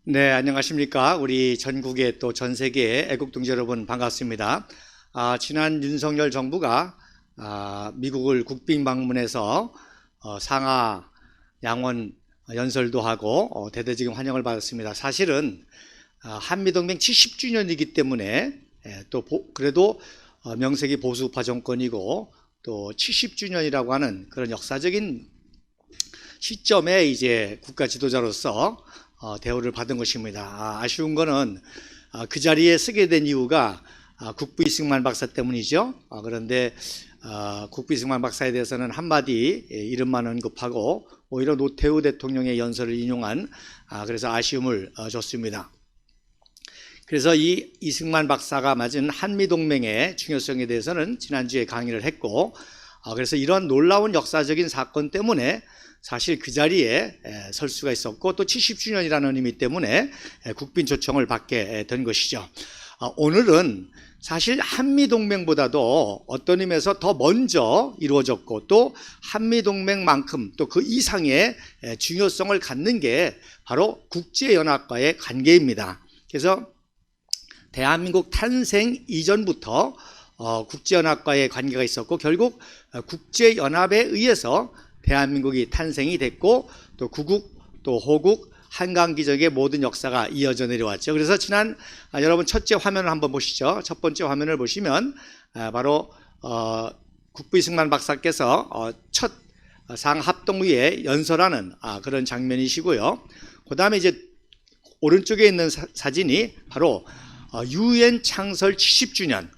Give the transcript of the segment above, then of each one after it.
네, 안녕하십니까. 우리 전국의 또 전 세계의 애국동지 여러분 반갑습니다. 지난 윤석열 정부가 미국을 국빈 방문해서 상하 양원 연설도 하고 대대적인 환영을 받았습니다. 사실은 한미동맹 70주년이기 때문에 또 그래도 명색이 보수우파 정권이고 또 70주년이라고 하는 그런 역사적인 시점에 이제 국가 지도자로서 대우를 받은 것입니다. 아쉬운 거는 그 자리에 쓰게 된 이유가 국부 이승만 박사 때문이죠. 그런데 국부 이승만 박사에 대해서는 한마디 이름만 언급하고 오히려 노태우 대통령의 연설을 인용한 그래서 아쉬움을 줬습니다. 그래서 이 이승만 박사가 맞은 한미동맹의 중요성에 대해서는 지난주에 강의를 했고, 그래서 이런 놀라운 역사적인 사건 때문에 사실 그 자리에 설 수가 있었고 또 70주년이라는 의미 때문에 국빈 초청을 받게 된 것이죠. 오늘은 사실 한미동맹보다도 어떤 의미에서 더 먼저 이루어졌고 또 한미동맹만큼 또 그 이상의 중요성을 갖는 게 바로 국제연합과의 관계입니다. 그래서 대한민국 탄생 이전부터 국제연합과의 관계가 있었고 결국 국제연합에 의해서 대한민국이 탄생이 됐고 또 구국 또 호국 한강기적의 모든 역사가 이어져 내려왔죠. 그래서 지난 여러분 첫째 화면을 한번 보시죠. 첫 번째 화면을 보시면 바로 국부 이승만 박사께서 첫 상합동의회 연설하는 그런 장면이시고요. 그 다음에 이제 오른쪽에 있는 사진이 바로 UN 창설 70주년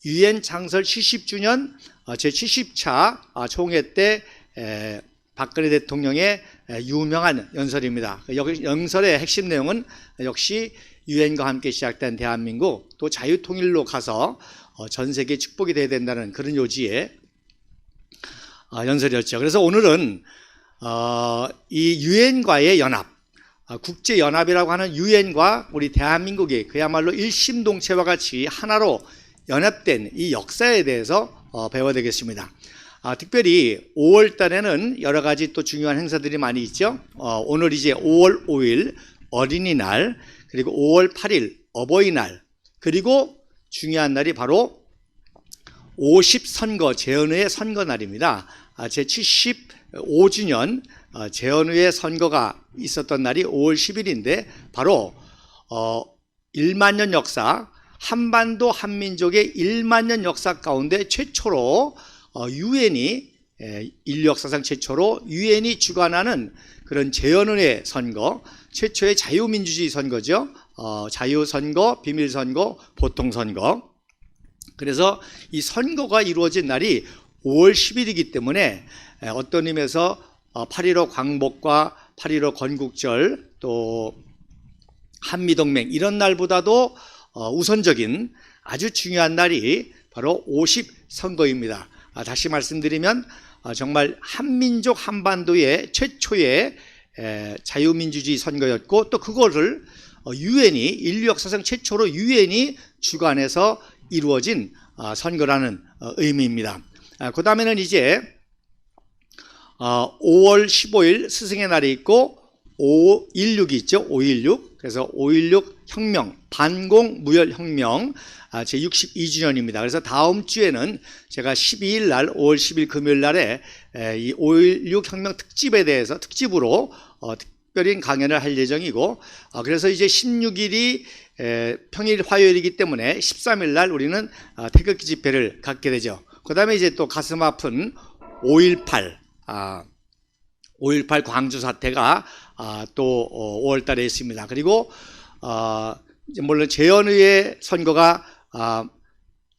UN 창설 70주년 제70차 총회 때 박근혜 대통령의 유명한 연설입니다. 여기 연설의 핵심 내용은 역시 유엔과 함께 시작된 대한민국 또 자유통일로 가서 전 세계 축복이 되어야 된다는 그런 요지의 연설이었죠. 그래서 오늘은 이 유엔과의 연합, 국제연합이라고 하는 유엔과 우리 대한민국이 그야말로 일심동체와 같이 하나로 연합된 이 역사에 대해서 배워야 되겠습니다. 특별히 5월 달에는 여러 가지 또 중요한 행사들이 많이 있죠. 오늘 이제 5월 5일 어린이날, 그리고 5월 8일 어버이날, 그리고 중요한 날이 바로 50선거 재헌의 선거날입니다. 제75주년 재헌의 선거가 있었던 날이 5월 10일인데 바로 1만년 역사, 한반도 한민족의 1만년 역사 가운데 최초로 유엔이 인류 역사상 최초로 유엔이 주관하는 그런 재헌의 선거, 최초의 자유민주주의 선거죠. 자유선거, 비밀선거, 보통선거. 그래서 이 선거가 이루어진 날이 5월 10일이기 때문에 어떤 의미에서 8.15 광복과 8.15 건국절 또 한미동맹 이런 날보다도 우선적인 아주 중요한 날이 바로 50선거입니다. 다시 말씀드리면 정말 한민족 한반도의 최초의 자유민주주의 선거였고 또 그거를 유엔이 인류 역사상 최초로 유엔이 주관해서 이루어진 선거라는 의미입니다. 그 다음에는 이제 5월 15일 스승의 날이 있고 5.16이 있죠. 5.16. 그래서 5.16 혁명, 반공무혈혁명 제62주년입니다. 그래서 다음 주에는 제가 12일 날 5월 10일 금요일 날에 이 5.16 혁명 특집에 대해서 특집으로 특별히 강연을 할 예정이고 그래서 이제 16일이 평일 화요일이기 때문에 13일 날 우리는 태극기 집회를 갖게 되죠. 그 다음에 이제 또 가슴 아픈 5.18 광주 사태가 또 5월 달에 있습니다. 그리고 물론 재헌의 선거가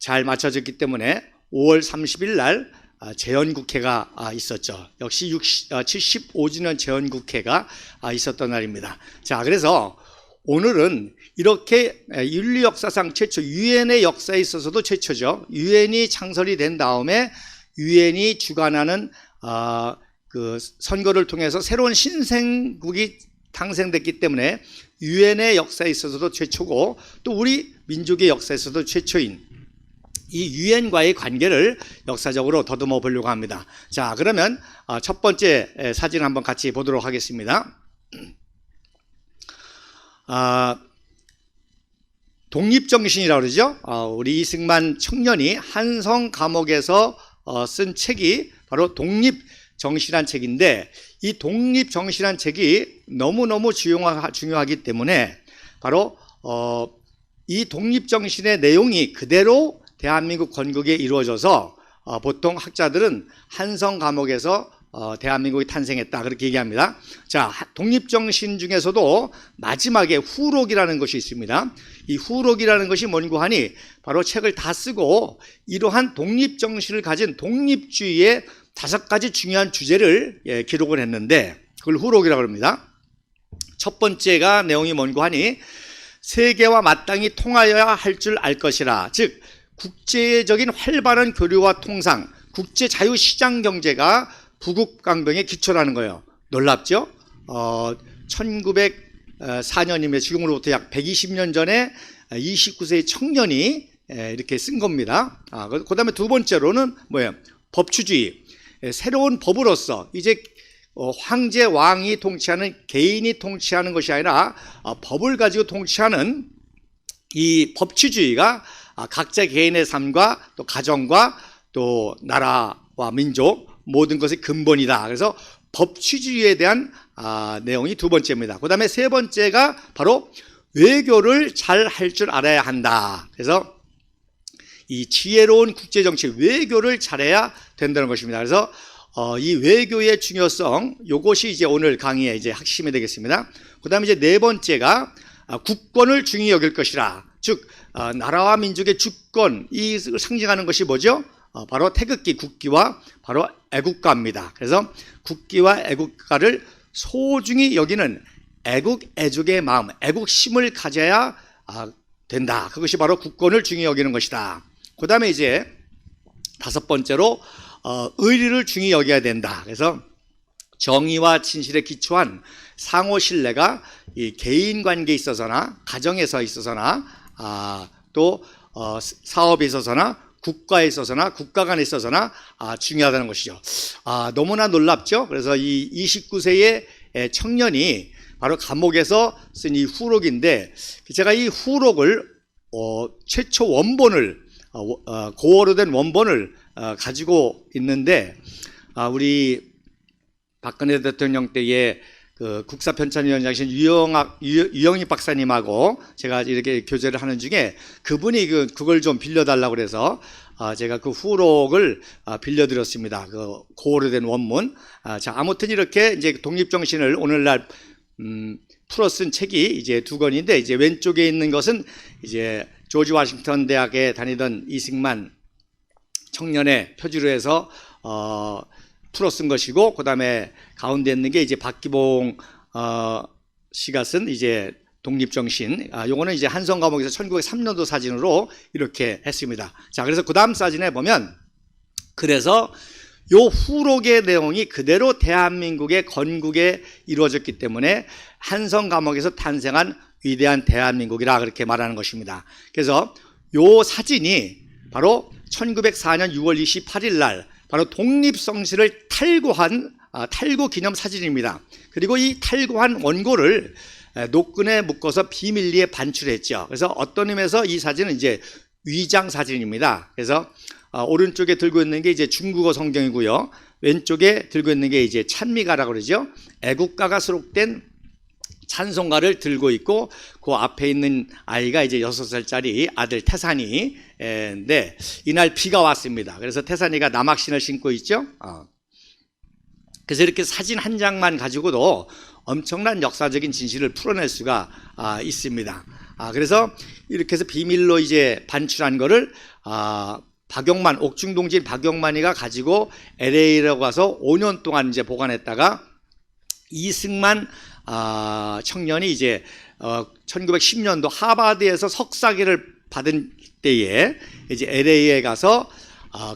잘 맞춰졌기 때문에 5월 30일 날 재헌국회가 있었죠. 역시 75주년 재헌국회가 있었던 날입니다. 자, 그래서 오늘은 이렇게 인류 역사상 최초, 유엔의 역사에 있어서도 최초죠. 유엔이 창설이 된 다음에 유엔이 주관하는 그 선거를 통해서 새로운 신생국이 탄생됐기 때문에 유엔의 역사에 있어서도 최초고 또 우리 민족의 역사에서도 최초인 이 유엔과의 관계를 역사적으로 더듬어 보려고 합니다. 자, 그러면 첫 번째 사진 한번 같이 보도록 하겠습니다. 독립정신이라고 그러죠. 우리 이승만 청년이 한성 감옥에서 쓴 책이 바로 독립정신이란 책인데, 이 독립정신이란 책이 너무너무 중요하기 때문에 바로 이 독립정신의 내용이 그대로 대한민국 건국에 이루어져서 보통 학자들은 한성 감옥에서 대한민국이 탄생했다 그렇게 얘기합니다. 자, 독립정신 중에서도 마지막에 후록이라는 것이 있습니다. 이 후록이라는 것이 뭔고 하니 바로 책을 다 쓰고 이러한 독립정신을 가진 독립주의의 5가지 중요한 주제를 기록을 했는데 그걸 후록이라고 합니다. 첫 번째가 내용이 뭔고 하니 세계와 마땅히 통하여야 할 줄 알 것이라, 즉 국제적인 활발한 교류와 통상, 국제 자유시장 경제가 부국강병의 기초라는 거예요. 놀랍죠? 1904년이면 지금으로부터 약 120년 전에 29세의 청년이 이렇게 쓴 겁니다. 그 다음에 두 번째로는 뭐예요? 법치주의. 새로운 법으로서 이제 황제 왕이 통치하는, 개인이 통치하는 것이 아니라 법을 가지고 통치하는 이 법치주의가 각자 개인의 삶과 또 가정과 또 나라와 민족 모든 것의 근본이다. 그래서 법치주의에 대한 내용이 두 번째입니다. 그 다음에 세 번째가 바로 외교를 잘 할 줄 알아야 한다. 그래서 이 지혜로운 국제정치, 외교를 잘해야 된다는 것입니다. 그래서 이 외교의 중요성, 이것이 이제 오늘 강의의 이제 핵심이 되겠습니다. 그 다음에 이제 네 번째가 국권을 중히 여길 것이라. 즉, 나라와 민족의 주권, 이것을 상징하는 것이 뭐죠? 바로 태극기, 국기와 바로 애국가입니다. 그래서 국기와 애국가를 소중히 여기는 애국, 애족의 마음, 애국심을 가져야 된다. 그것이 바로 국권을 중히 여기는 것이다. 그 다음에 이제 다섯 번째로 의리를 중히 여겨야 된다. 그래서 정의와 진실에 기초한 상호 신뢰가 이 개인 관계에 있어서나 가정에서 있어서나 또 사업에 있어서나 국가에 있어서나 국가 간에 있어서나 중요하다는 것이죠. 너무나 놀랍죠. 그래서 이 29세의 청년이 바로 감옥에서 쓴 이 후록인데, 제가 이 후록을 최초 원본을 고어로 된 원본을 가지고 있는데, 우리 박근혜 대통령 때의 그 국사편찬위원장이신 유영익 박사님하고 제가 이렇게 교제를 하는 중에 그분이 그걸 좀 빌려달라고 그래서 제가 그 후록을 빌려드렸습니다. 그 고어로 된 원문. 자, 아무튼 이렇게 이제 독립정신을 오늘날 풀어 쓴 책이 이제 두 권인데, 이제 왼쪽에 있는 것은 이제 조지 워싱턴 대학에 다니던 이승만 청년의 표지로 해서 풀어 쓴 것이고, 그 다음에 가운데 있는 게 이제 박기봉 씨가 쓴 이제 독립정신. 요거는 이제 한성 감옥에서 1903년도 사진으로 이렇게 했습니다. 자, 그래서 그 다음 사진에 보면, 그래서 요 후록의 내용이 그대로 대한민국의 건국에 이루어졌기 때문에 한성 감옥에서 탄생한 위대한 대한민국이라 그렇게 말하는 것입니다. 그래서 요 사진이 바로 1904년 6월 28일 날 바로 독립성실을 탈고한 탈고 기념 사진입니다. 그리고 이 탈고한 원고를 노끈에 묶어서 비밀리에 반출했죠. 그래서 어떤 의미에서 이 사진은 이제 위장 사진입니다. 그래서 오른쪽에 들고 있는 게 이제 중국어 성경이고요. 왼쪽에 들고 있는 게 이제 찬미가라고 그러죠. 애국가가 수록된 찬송가를 들고 있고, 그 앞에 있는 아이가 이제 6살짜리 아들 태산이인데, 이날 비가 왔습니다. 그래서 태산이가 남학신을 신고 있죠. 그래서 이렇게 사진 한 장만 가지고도 엄청난 역사적인 진실을 풀어낼 수가 있습니다. 그래서 이렇게 해서 비밀로 이제 반출한 거를 박용만, 옥중동지인 박용만이가 가지고 LA라고 가서 5년 동안 이제 보관했다가 이승만 청년이 이제 1910년도 하버드에서 석사학위를 받은 때에 이제 LA에 가서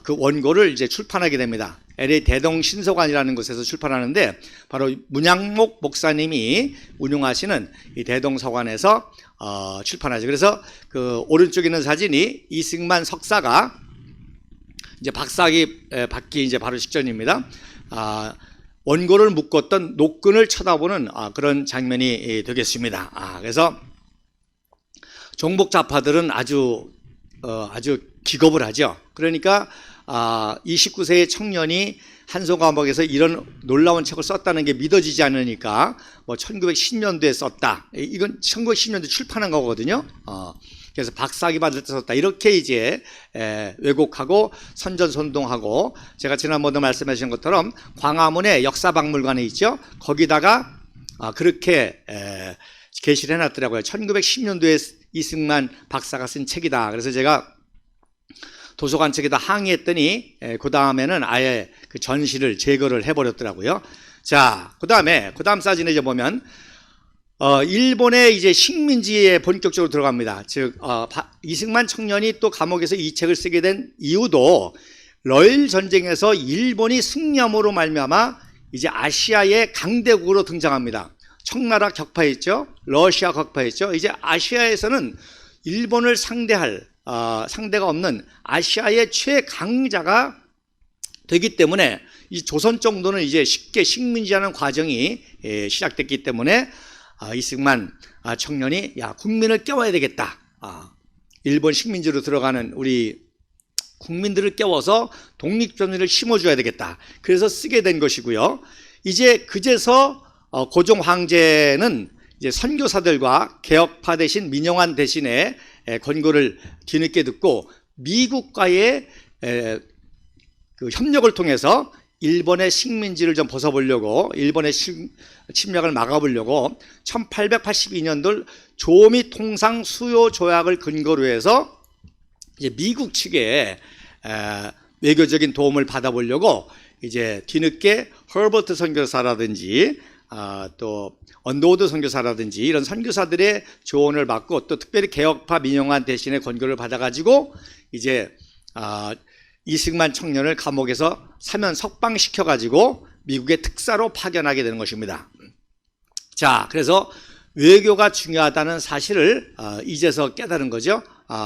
그 원고를 이제 출판하게 됩니다. LA 대동신서관이라는 곳에서 출판하는데, 바로 문양목 목사님이 운영하시는 이 대동서관에서 출판하죠. 그래서 그 오른쪽에 있는 사진이 이승만 석사가 이제 박사학위 받기 이제 바로 직전입니다. 원고를 묶었던 노끈을 쳐다보는 그런 장면이 되겠습니다. 그래서 종북 좌파들은 아주 기겁을 하죠. 그러니까 29세의 청년이 한송 감옥에서 이런 놀라운 책을 썼다는 게 믿어지지 않으니까 뭐 1910년도에 썼다. 이건 1910년도에 출판한 거거든요. 그래서 박사학위 받을 때 썼다. 이렇게 이제 왜곡하고 선전선동하고, 제가 지난번에 말씀하신 것처럼 광화문에 역사박물관에 있죠. 거기다가 그렇게 게시를 해놨더라고요. 1910년도에 이승만 박사가 쓴 책이다. 그래서 제가 도서관 측에다 항의했더니 그 다음에는 아예 그 전시를 제거를 해버렸더라고요. 자, 그 다음 사진에 이제 보면 일본의 이제 식민지에 본격적으로 들어갑니다. 즉 이승만 청년이 또 감옥에서 이 책을 쓰게 된 이유도 러일 전쟁에서 일본이 승리함으로 말미암아 이제 아시아의 강대국으로 등장합니다. 청나라 격파했죠. 러시아 격파했죠. 이제 아시아에서는 일본을 상대할 상대가 없는 아시아의 최강자가 되기 때문에 이 조선 정도는 이제 쉽게 식민지하는 과정이 시작됐기 때문에 이승만 청년이 국민을 깨워야 되겠다. 일본 식민지로 들어가는 우리 국민들을 깨워서 독립전의를 심어줘야 되겠다. 그래서 쓰게 된 것이고요. 이제 그제서 고종 황제는 이제 선교사들과 개혁파 대신 민영환 대신에 권고를 뒤늦게 듣고 미국과의 그 협력을 통해서 일본의 식민지를 좀 벗어보려고, 일본의 침략을 막아보려고 1882년도 조미 통상 수요 조약을 근거로 해서 이제 미국 측에 외교적인 도움을 받아보려고 이제 뒤늦게 허버트 선교사라든지 또 언더우드 선교사라든지 이런 선교사들의 조언을 받고, 또 특별히 개혁파 민영환 대신에 권고를 받아가지고 이제 이승만 청년을 감옥에서 사면 석방시켜가지고 미국의 특사로 파견하게 되는 것입니다. 자, 그래서 외교가 중요하다는 사실을 이제서 깨달은 거죠.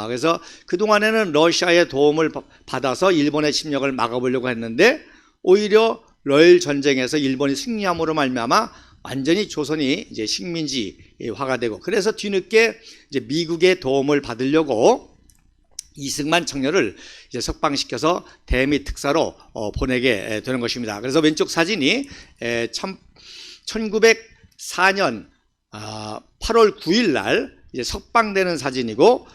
그래서 그동안에는 러시아의 도움을 받아서 일본의 침략을 막아보려고 했는데, 오히려 러일 전쟁에서 일본이 승리함으로 말미암아 완전히 조선이 이제 식민지화가 되고, 그래서 뒤늦게 이제 미국의 도움을 받으려고 이승만 청년을 이제 석방시켜서 대미 특사로 보내게 되는 것입니다. 그래서 왼쪽 사진이 1904년 8월 9일 날 이제 석방되는 사진이고,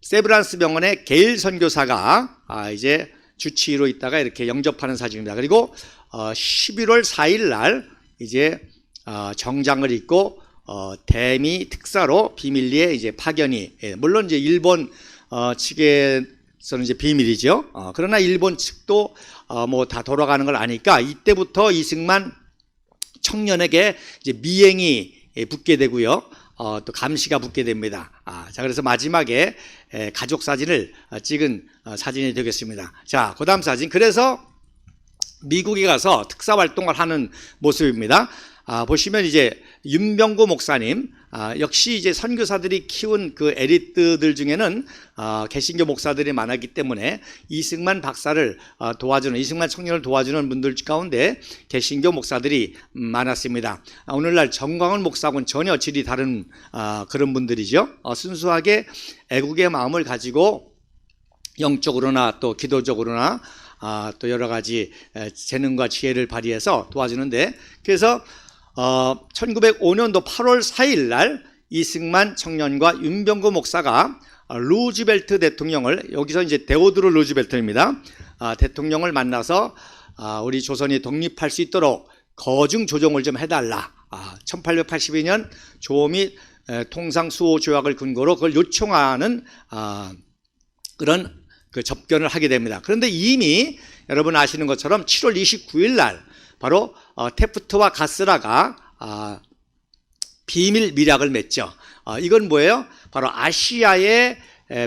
세브란스 병원의 게일 선교사가 이제 주치의로 있다가 이렇게 영접하는 사진입니다. 그리고 11월 4일 날 이제 정장을 입고 대미 특사로 비밀리에 이제 파견이, 물론 이제 일본 측에서는 이제 비밀이죠. 그러나 일본 측도 뭐 다 돌아가는 걸 아니까 이때부터 이승만 청년에게 이제 미행이 붙게 되고요. 또 감시가 붙게 됩니다. 자, 그래서 마지막에 가족 사진을 찍은 사진이 되겠습니다. 자, 그 다음 사진. 그래서 미국에 가서 특사 활동을 하는 모습입니다. 보시면 이제 윤병구 목사님, 역시 이제 선교사들이 키운 그 엘리트들 중에는 개신교 목사들이 많았기 때문에 이승만 박사를 도와주는, 이승만 청년을 도와주는 분들 가운데 개신교 목사들이 많았습니다. 오늘날 정광훈 목사하고는 전혀 질이 다른 그런 분들이죠. 순수하게 애국의 마음을 가지고 영적으로나 또 기도적으로나 또 여러 가지 재능과 지혜를 발휘해서 도와주는데, 그래서 1905년도 8월 4일 날 이승만 청년과 윤병구 목사가 루즈벨트 대통령을, 여기서 이제 데오드로 루즈벨트입니다. 대통령을 만나서 우리 조선이 독립할 수 있도록 거중 조정을 좀 해달라. 1882년 조미 통상 수호 조약을 근거로 그걸 요청하는 그런 그 접견을 하게 됩니다. 그런데 이미 여러분 아시는 것처럼 7월 29일 날 바로 테프트와 가스라가 비밀 밀약을 맺죠. 이건 뭐예요? 바로 아시아의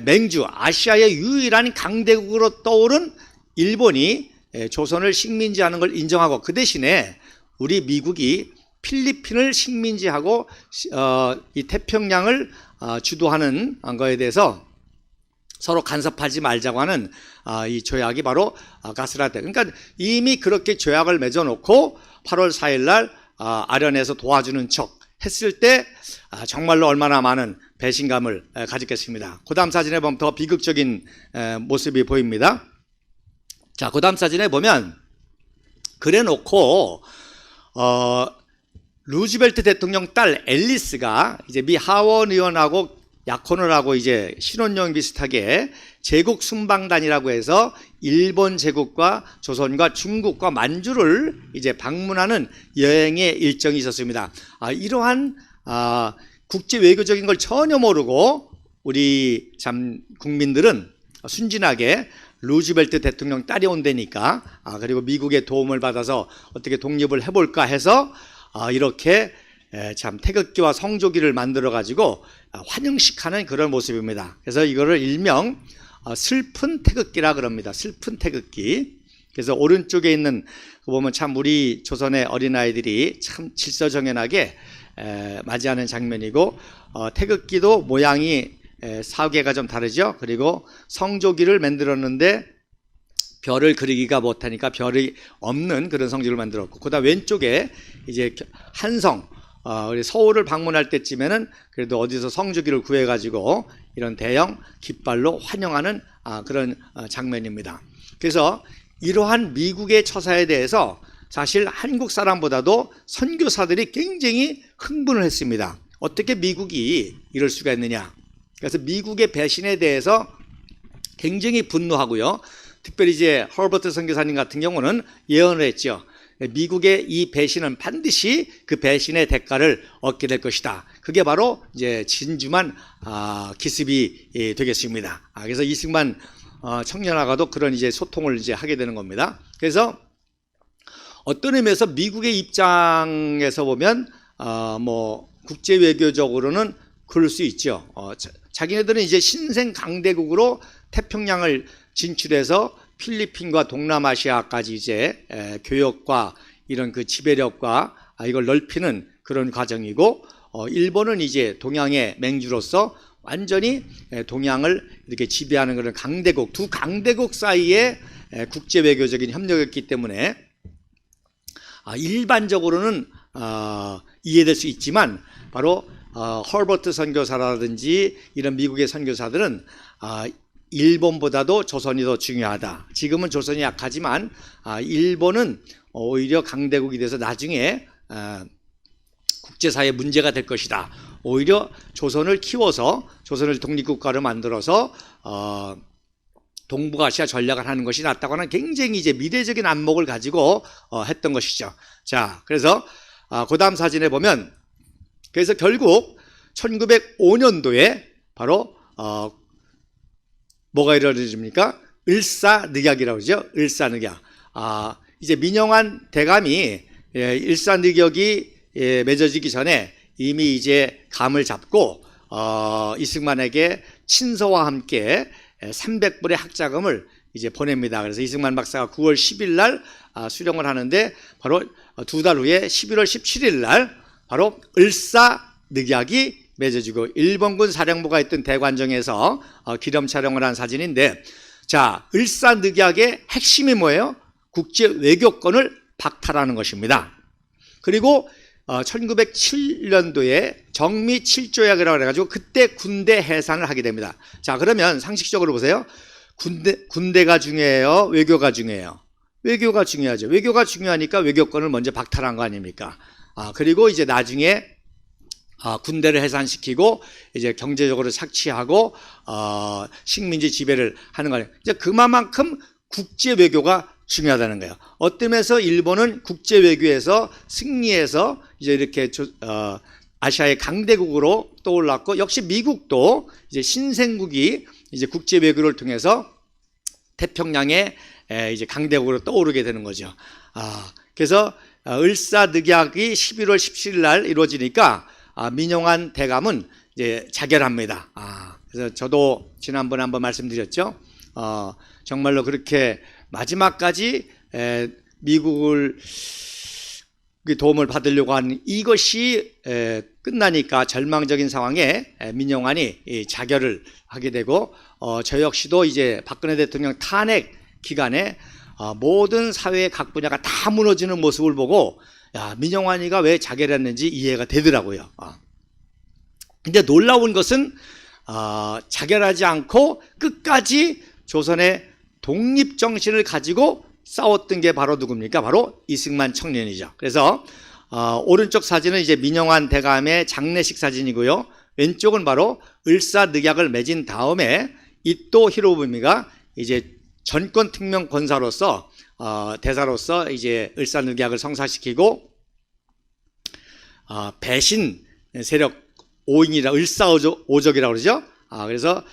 맹주, 아시아의 유일한 강대국으로 떠오른 일본이 조선을 식민지하는 걸 인정하고, 그 대신에 우리 미국이 필리핀을 식민지하고 이 태평양을 주도하는 거에 대해서 서로 간섭하지 말자고 하는 이 조약이 바로 가스라테. 그러니까 이미 그렇게 조약을 맺어놓고 8월 4일 날 아련에서 도와주는 척 했을 때 정말로 얼마나 많은 배신감을 가졌겠습니다. 그 다음 사진에 보면 더 비극적인 모습이 보입니다. 자, 그 다음 사진에 보면 그래 놓고 루즈벨트 대통령 딸 앨리스가 이제 미 하원 의원하고 약혼을 하고 이제 신혼여행 비슷하게 제국 순방단이라고 해서 일본 제국과 조선과 중국과 만주를 이제 방문하는 여행의 일정이 있었습니다. 이러한 국제 외교적인 걸 전혀 모르고 우리 참 국민들은 순진하게 루즈벨트 대통령 딸이 온다니까 그리고 미국의 도움을 받아서 어떻게 독립을 해볼까 해서 이렇게 참 태극기와 성조기를 만들어 가지고 환영식하는 그런 모습입니다. 그래서 이거를 일명 슬픈 태극기라 그럽니다. 슬픈 태극기. 그래서 오른쪽에 있는 거 보면 참 우리 조선의 어린아이들이 참 질서정연하게 맞이하는 장면이고 태극기도 모양이 사개가 좀 다르죠. 그리고 성조기를 만들었는데 별을 그리기가 못하니까 별이 없는 그런 성조기를 만들었고, 그다음 왼쪽에 이제 한성 우리 서울을 방문할 때쯤에는 그래도 어디서 성조기를 구해가지고 이런 대형 깃발로 환영하는 그런 장면입니다. 그래서 이러한 미국의 처사에 대해서 사실 한국 사람보다도 선교사들이 굉장히 흥분을 했습니다. 어떻게 미국이 이럴 수가 있느냐. 그래서 미국의 배신에 대해서 굉장히 분노하고요. 특별히 이제 허버트 선교사님 같은 경우는 예언을 했죠. 미국의 이 배신은 반드시 그 배신의 대가를 얻게 될 것이다. 그게 바로 이제 진주만 기습이 되겠습니다. 그래서 이승만 청년하고도 그런 이제 소통을 이제 하게 되는 겁니다. 그래서 어떤 의미에서 미국의 입장에서 보면 뭐 국제 외교적으로는 그럴 수 있죠. 자기네들은 이제 신생 강대국으로 태평양을 진출해서 필리핀과 동남아시아까지 이제 교역과 이런 그 지배력과 이걸 넓히는 그런 과정이고, 일본은 이제 동양의 맹주로서 완전히 동양을 이렇게 지배하는 그런 강대국, 두 강대국 사이에 국제 외교적인 협력이었기 때문에 일반적으로는 이해될 수 있지만 바로 허버트 선교사라든지 이런 미국의 선교사들은 일본보다도 조선이 더 중요하다. 지금은 조선이 약하지만 일본은 오히려 강대국이 돼서 나중에 국제사회에 문제가 될 것이다. 오히려 조선을 키워서 조선을 독립국가로 만들어서 동북아시아 전략을 하는 것이 낫다고 하는 굉장히 이제 미래적인 안목을 가지고 했던 것이죠. 자, 그래서 그 다음 사진에 보면 그래서 결국 1905년도에 바로 뭐가 이루어집니까? 을사늑약이라고 그러죠. 을사늑약. 이제 민영환 대감이 을사늑약이 맺어지기 전에 이미 이제 감을 잡고 이승만에게 친서와 함께 300불의 학자금을 이제 보냅니다. 그래서 이승만 박사가 9월 10일 날 수령을 하는데 바로 두 달 후에 11월 17일 날 바로 을사늑약이 맺어지고 일본군 사령부가 있던 대관정에서 기념 촬영을 한 사진인데, 자, 을사늑약의 핵심이 뭐예요? 국제 외교권을 박탈하는 것입니다. 그리고 1907년도에 정미 7조약이라고 해가지고 그때 군대 해산을 하게 됩니다. 자, 그러면 상식적으로 보세요. 군대가 중요해요? 외교가 중요해요? 외교가 중요하죠. 외교가 중요하니까 외교권을 먼저 박탈한 거 아닙니까? 그리고 이제 나중에 군대를 해산시키고 이제 경제적으로 착취하고 식민지 지배를 하는 거예요. 이제 그만큼 국제 외교가 중요하다는 거예요. 어떤 면에서 일본은 국제 외교에서 승리해서 이제 이렇게 아시아의 강대국으로 떠올랐고, 역시 미국도 이제 신생국이 이제 국제 외교를 통해서 태평양의 이제 강대국으로 떠오르게 되는 거죠. 그래서 을사늑약이 11월 17일 날 이루어지니까 민영환 대감은 이제 자결합니다. 그래서 저도 지난번에 한번 말씀드렸죠. 정말로 그렇게 마지막까지 미국을 도움을 받으려고 하는 이것이 끝나니까 절망적인 상황에 민영환이 자결을 하게 되고 저 역시도 이제 박근혜 대통령 탄핵 기간에 모든 사회의 각 분야가 다 무너지는 모습을 보고 야, 민영환이가 왜 자결했는지 이해가 되더라고요. 근데 놀라운 것은 자결하지 않고 끝까지 조선의 독립정신을 가지고 싸웠던 게 바로 누굽니까? 바로 이승만 청년이죠. 그래서 오른쪽 사진은 이제 민영환 대감의 장례식 사진이고요. 왼쪽은 바로 을사늑약을 맺은 다음에 이토 히로부미가 이제 전권 특명 권사로서 대사로서 이제 을사늑약을 성사시키고 배신 세력 5인이라 을사오적이라고 그러죠. 그래서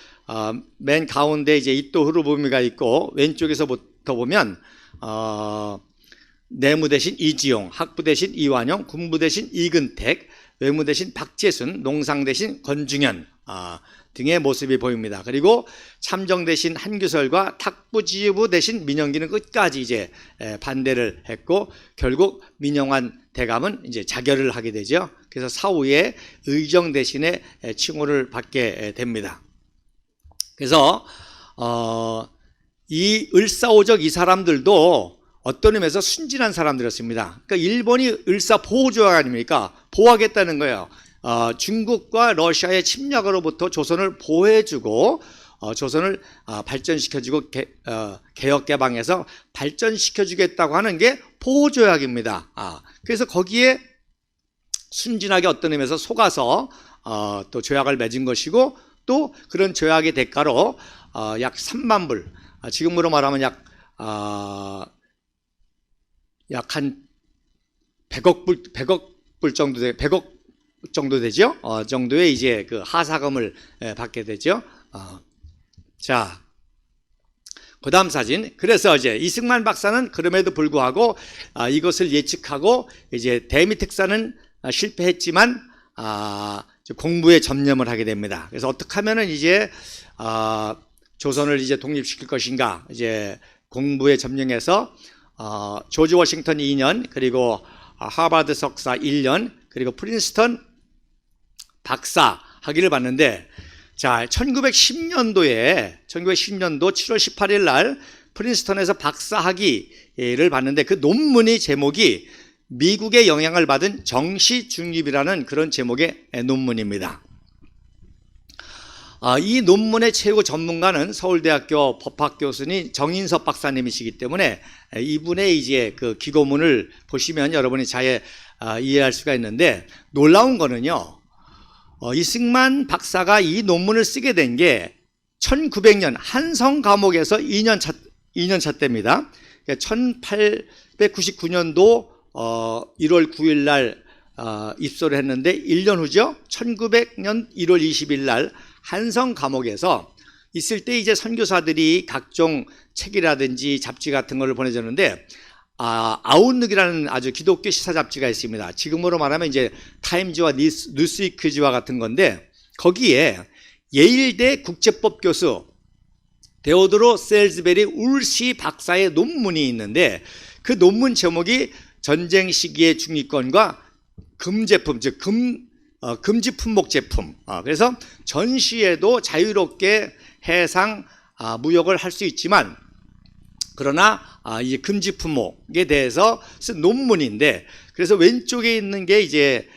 맨 가운데 이제 이토 히로부미가 있고 왼쪽에서부터 보면 내무 대신 이지용, 학부 대신 이완용, 군부 대신 이근택, 외무 대신 박재순, 농상 대신 권중현 등의 모습이 보입니다. 그리고 참정 대신 한규설과 탁부지휘부 대신 민영기는 끝까지 이제 반대를 했고 결국 민영환 대감은 이제 자결을 하게 되죠. 그래서 사후에 의정 대신에 칭호를 받게 됩니다. 그래서 이 을사오적 이 사람들도 어떤 의미에서 순진한 사람들이었습니다. 그러니까 일본이 을사 보호조약 아닙니까? 보호하겠다는 거예요. 중국과 러시아의 침략으로부터 조선을 보호해주고 조선을 발전시켜주고 개혁 개방해서 발전시켜주겠다고 하는 게 보호조약입니다. 그래서 거기에 순진하게 어떤 의미에서 속아서 또 조약을 맺은 것이고 또 그런 조약의 대가로 약 3만 불, 지금으로 말하면 약 한 100억 불 정도 100억 정도 되죠. 정도의 이제 그 하사금을 받게 되죠. 자, 그다음 사진. 그래서 이제 이승만 박사는 그럼에도 불구하고 이것을 예측하고 이제 대미 특사는 실패했지만 공부에 전념을 하게 됩니다. 그래서 어떻게 하면은 이제 조선을 이제 독립시킬 것인가 이제 공부에 점령해서 조지 워싱턴 2년 그리고 하버드 석사 1년 그리고 프린스턴 박사 학위를 받는데 자 1910년도 7월 18일 날 프린스턴에서 박사 학위를 받는데 그 논문의 제목이 미국의 영향을 받은 정시 중립이라는 그런 제목의 논문입니다. 이 논문의 최고 전문가는 서울대학교 법학 교수님 정인섭 박사님이시기 때문에 이분의 이제 그 기고문을 보시면 여러분이 잘 이해할 수가 있는데 놀라운 거는요. 이승만 박사가 이 논문을 쓰게 된 게 1900년 한성 감옥에서 2년 차 때입니다. 1899년도 1월 9일 날 입소를 했는데 1년 후죠. 1900년 1월 20일 날 한성 감옥에서 있을 때 이제 선교사들이 각종 책이라든지 잡지 같은 걸 보내줬는데 아웃룩이라는 아주 기독교 시사 잡지가 있습니다. 지금으로 말하면 이제 타임즈와 뉴스위크지와 같은 건데 거기에 예일대 국제법 교수 데오드로 셀즈베리 울시 박사의 논문이 있는데 그 논문 제목이 전쟁 시기의 중위권과 금제품 즉 금지 품목 제품. 그래서 전시에도 자유롭게 해상 무역을 할 수 있지만 그러나 이 금지 품목에 대해서 쓴 논문인데 그래서 왼쪽에 있는 게 이제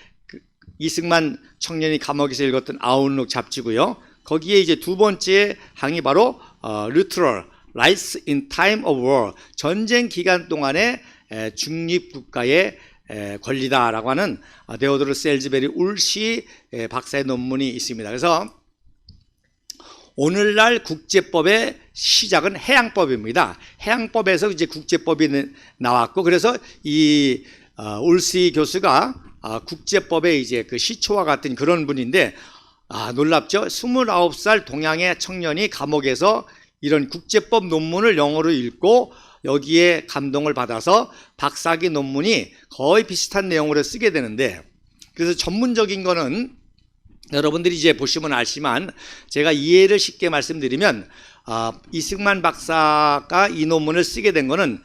이승만 청년이 감옥에서 읽었던 아웃룩 잡지고요. 거기에 이제 두 번째 항이 바로 Literal Rights in Time of War 전쟁 기간 동안의 중립 국가의 권리다라고 하는 데오드로 셀즈베리 울시 박사의 논문이 있습니다. 그래서 오늘날 국제법의 시작은 해양법입니다. 해양법에서 이제 국제법이 나왔고 그래서 이 울시 교수가 국제법의 이제 그 시초와 같은 그런 분인데 놀랍죠? 29살 동양의 청년이 감옥에서 이런 국제법 논문을 영어로 읽고 여기에 감동을 받아서 박사학위 논문이 거의 비슷한 내용으로 쓰게 되는데 그래서 전문적인 거는 여러분들이 이제 보시면 알지만 제가 이해를 쉽게 말씀드리면 이승만 박사가 이 논문을 쓰게 된 거는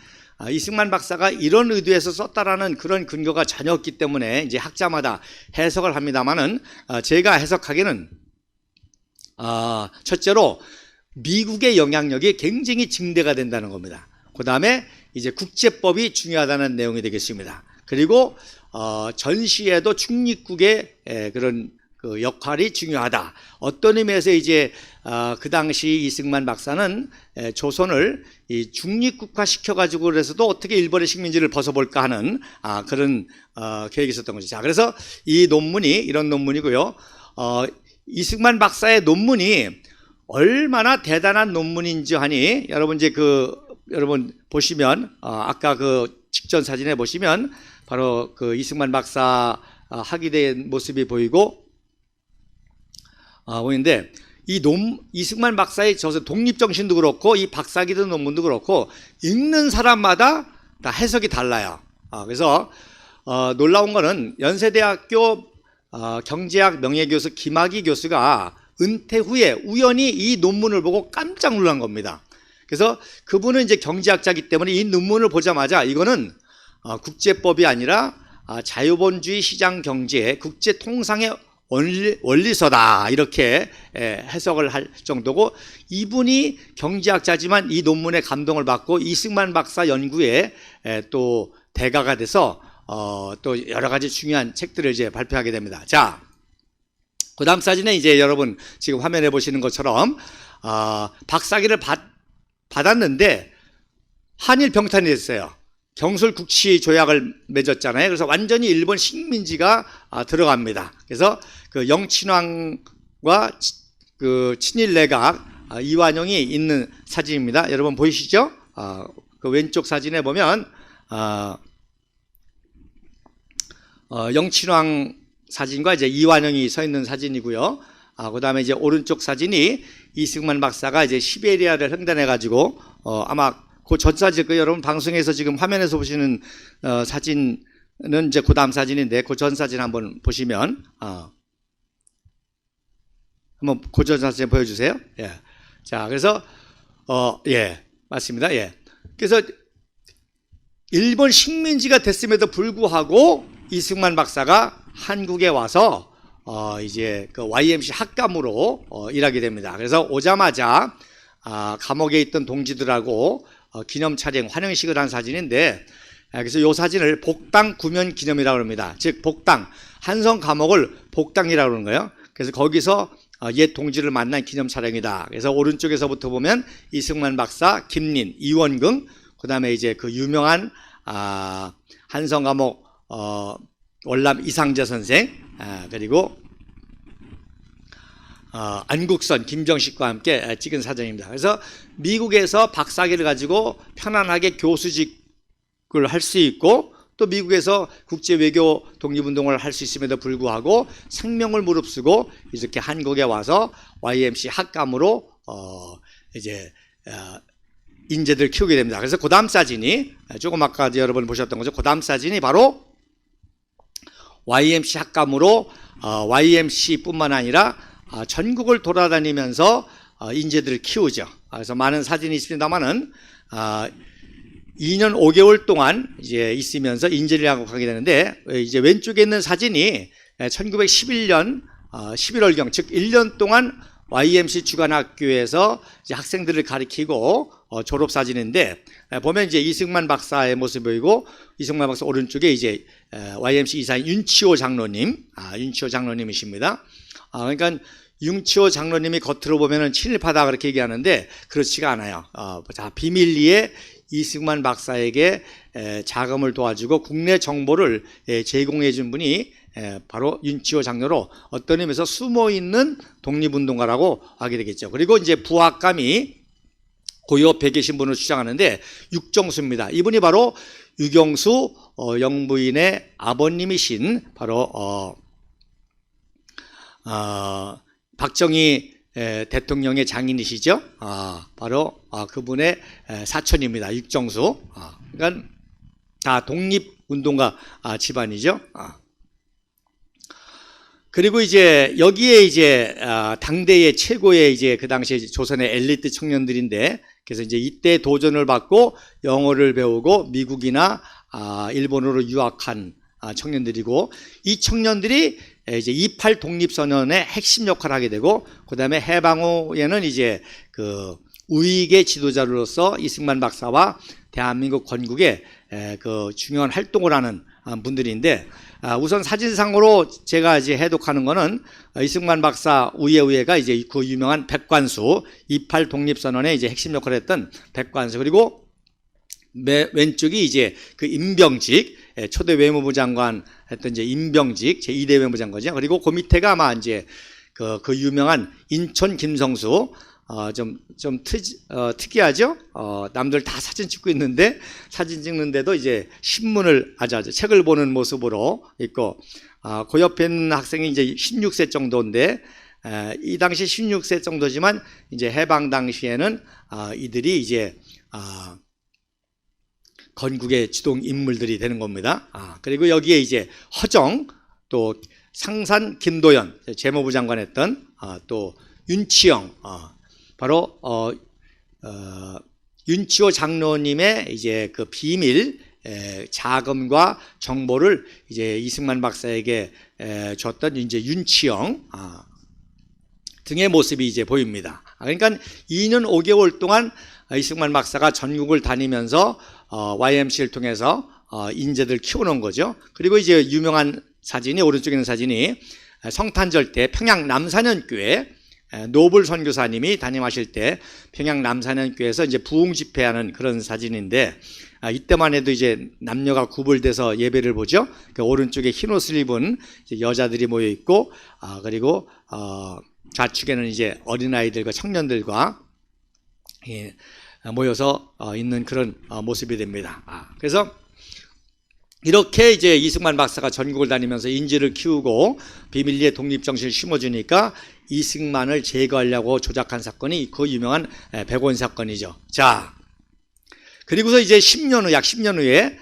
이승만 박사가 이런 의도에서 썼다라는 그런 근거가 전혀 없기 때문에 이제 학자마다 해석을 합니다만은 제가 해석하기에는 첫째로 미국의 영향력이 굉장히 증대가 된다는 겁니다. 그 다음에 이제 국제법이 중요하다는 내용이 되겠습니다. 그리고 전시에도 중립국의 그런 그 역할이 중요하다. 어떤 의미에서 이제 그 당시 이승만 박사는 조선을 이 중립국화 시켜가지고 그래서도 어떻게 일본의 식민지를 벗어볼까 하는 그런 계획이 있었던 거죠. 자, 그래서 이 논문이 이런 논문이고요. 이승만 박사의 논문이 얼마나 대단한 논문인지 하니 여러분 이제 여러분 보시면 아까 그 직전 사진에 보시면 바로 그 이승만 박사 학위된 모습이 보이고 보이는데 이승만 박사의 독립정신도 그렇고 이 박사학위된 논문도 그렇고 읽는 사람마다 다 해석이 달라요. 그래서 놀라운 거는 연세대학교 경제학 명예교수 김학의 교수가 은퇴 후에 우연히 이 논문을 보고 깜짝 놀란 겁니다. 그래서 그분은 이제 경제학자이기 때문에 이 논문을 보자마자 이거는 국제법이 아니라 자유본주의 시장 경제의 국제 통상의 원리서다 이렇게 해석을 할 정도고, 이분이 경제학자지만 이 논문에 감동을 받고 이승만 박사 연구에 또 대가가 돼서 또 여러 가지 중요한 책들을 이제 발표하게 됩니다. 자, 그 다음 사진에 이제 여러분 지금 화면에 보시는 것처럼 박사학위를 받았는데 한일 병탄이 됐어요. 경술 국시 조약을 맺었잖아요. 그래서 완전히 일본 식민지가 들어갑니다. 그래서 그 영친왕과 그 친일 내각 이완용이 있는 사진입니다. 여러분 보이시죠? 그 왼쪽 사진에 보면 영친왕 사진과 이제 이완용이 서 있는 사진이고요. 그 다음에 이제 오른쪽 사진이 이승만 박사가 이제 시베리아를 횡단해 가지고 아마 그 전 사진, 여러분 방송에서 지금 화면에서 보시는 사진은 이제 그 다음 사진인데 그 전 사진 한번 보시면 한번 그 전 사진 보여주세요. 예. 자, 그래서 예, 맞습니다. 예. 그래서 일본 식민지가 됐음에도 불구하고 이승만 박사가 한국에 와서 이제 그 YMC 학감으로 일하게 됩니다. 그래서 오자마자 감옥에 있던 동지들하고 기념 촬영, 환영식을 한 사진인데, 그래서 이 사진을 복당 구면 기념이라고 합니다. 즉 복당, 한성 감옥을 복당이라고 그러는 거예요. 그래서 거기서 옛 동지를 만난 기념 촬영이다. 그래서 오른쪽에서부터 보면 이승만 박사, 김린, 이원긍, 그 다음에 이제 그 유명한 한성 감옥 월남 이상재 선생, 그리고 안국선, 김정식과 함께 찍은 사진입니다. 그래서 미국에서 박사학위를 가지고 편안하게 교수직을 할 수 있고, 또 미국에서 국제외교 독립운동을 할 수 있음에도 불구하고 생명을 무릅쓰고 이렇게 한국에 와서 YMC 학감으로 이제 인재들 키우게 됩니다. 그래서 그 다음 사진이 조금 아까 여러분 보셨던 거죠. 그 다음 사진이 바로 YMC 학감으로 YMC뿐만 아니라 전국을 돌아다니면서 인재들을 키우죠. 그래서 많은 사진이 있습니다만은 2년 5개월 동안 이제 있으면서 인재를 양육하게 되는데, 이제 왼쪽에 있는 사진이 1911년 11월경, 즉 1년 동안 YMC 주간학교에서 이제 학생들을 가리키고 졸업 사진인데, 보면 이제 이승만 박사의 모습이 보이고, 이승만 박사 오른쪽에 이제 YMC 이사인 윤치호 장로님, 윤치호 장로님이십니다. 그러니까 윤치호 장로님이 겉으로 보면은 친일파다 그렇게 얘기하는데 그렇지가 않아요. 자, 비밀리에 이승만 박사에게 자금을 도와주고 국내 정보를 제공해 준 분이 바로 윤치호 장로로 어떤 의미에서 숨어있는 독립운동가라고 하게 되겠죠. 그리고 이제 부학감이 그 옆에 계신 분을 주장하는데 육정수입니다. 이분이 바로 유경수 영부인의 아버님이신 바로 박정희 대통령의 장인이시죠. 바로 그분의 사촌입니다. 육정수. 그러니까 다 독립운동가 집안이죠. 그리고 이제 여기에 이제 당대의 최고의 이제 그 당시에 조선의 엘리트 청년들인데, 그래서 이제 이때 도전을 받고 영어를 배우고 미국이나 일본으로 유학한 청년들이고, 이 청년들이 이제 28 독립선언의 핵심 역할을 하게 되고, 그 다음에 해방 후에는 이제 그 우익의 지도자로서 이승만 박사와 대한민국 건국에 그 중요한 활동을 하는 분들인데, 우선 사진상으로 제가 이제 해독하는 거는 이승만 박사 우예가 이제 그 유명한 백관수, 28 독립선언의 이제 핵심 역할을 했던 백관수, 그리고 왼쪽이 이제 그 임병직, 초대 외무부 장관 했던 이제 임병직 제2대 외무부 장관이죠. 그리고 그 밑에가 아마 이제 그 유명한 인천 김성수, 좀 특이하죠? 남들 다 사진 찍고 있는데, 사진 찍는데도 이제 신문을, 책을 보는 모습으로 있고, 그 옆에 있는 학생이 이제 16세 정도인데, 이 당시 16세 정도지만, 이제 해방 당시에는, 이들이 이제, 건국의 주동 인물들이 되는 겁니다. 그리고 여기에 이제 허정, 또 상산 김도연, 재무부 장관 했던, 또 윤치영, 바로 윤치호 장로님의 이제 그 비밀 자금과 정보를 이제 이승만 박사에게 줬던 이제 윤치영 등의 모습이 이제 보입니다. 그러니까 2년 5개월 동안 이승만 박사가 전국을 다니면서 YMC를 통해서 인재들 키워놓은 거죠. 그리고 이제 유명한 사진이, 오른쪽에 있는 사진이 성탄절 때 평양 남사년교회 노블 선교사님이 담임하실 때 평양 남사년교회에서 이제 부흥 집회하는 그런 사진인데, 이때만 해도 이제 남녀가 구분돼서 예배를 보죠. 그 오른쪽에 흰 옷을 입은 여자들이 모여 있고, 그리고 좌측에는 이제 어린아이들과 청년들과 모여서 있는 그런 모습이 됩니다. 그래서 이렇게 이제 이승만 박사가 전국을 다니면서 인재를 키우고 비밀리에 독립정신을 심어주니까 이승만을 제거하려고 조작한 사건이 그 유명한 백원 사건이죠. 자, 그리고서 이제 10년 후, 약 10년 후에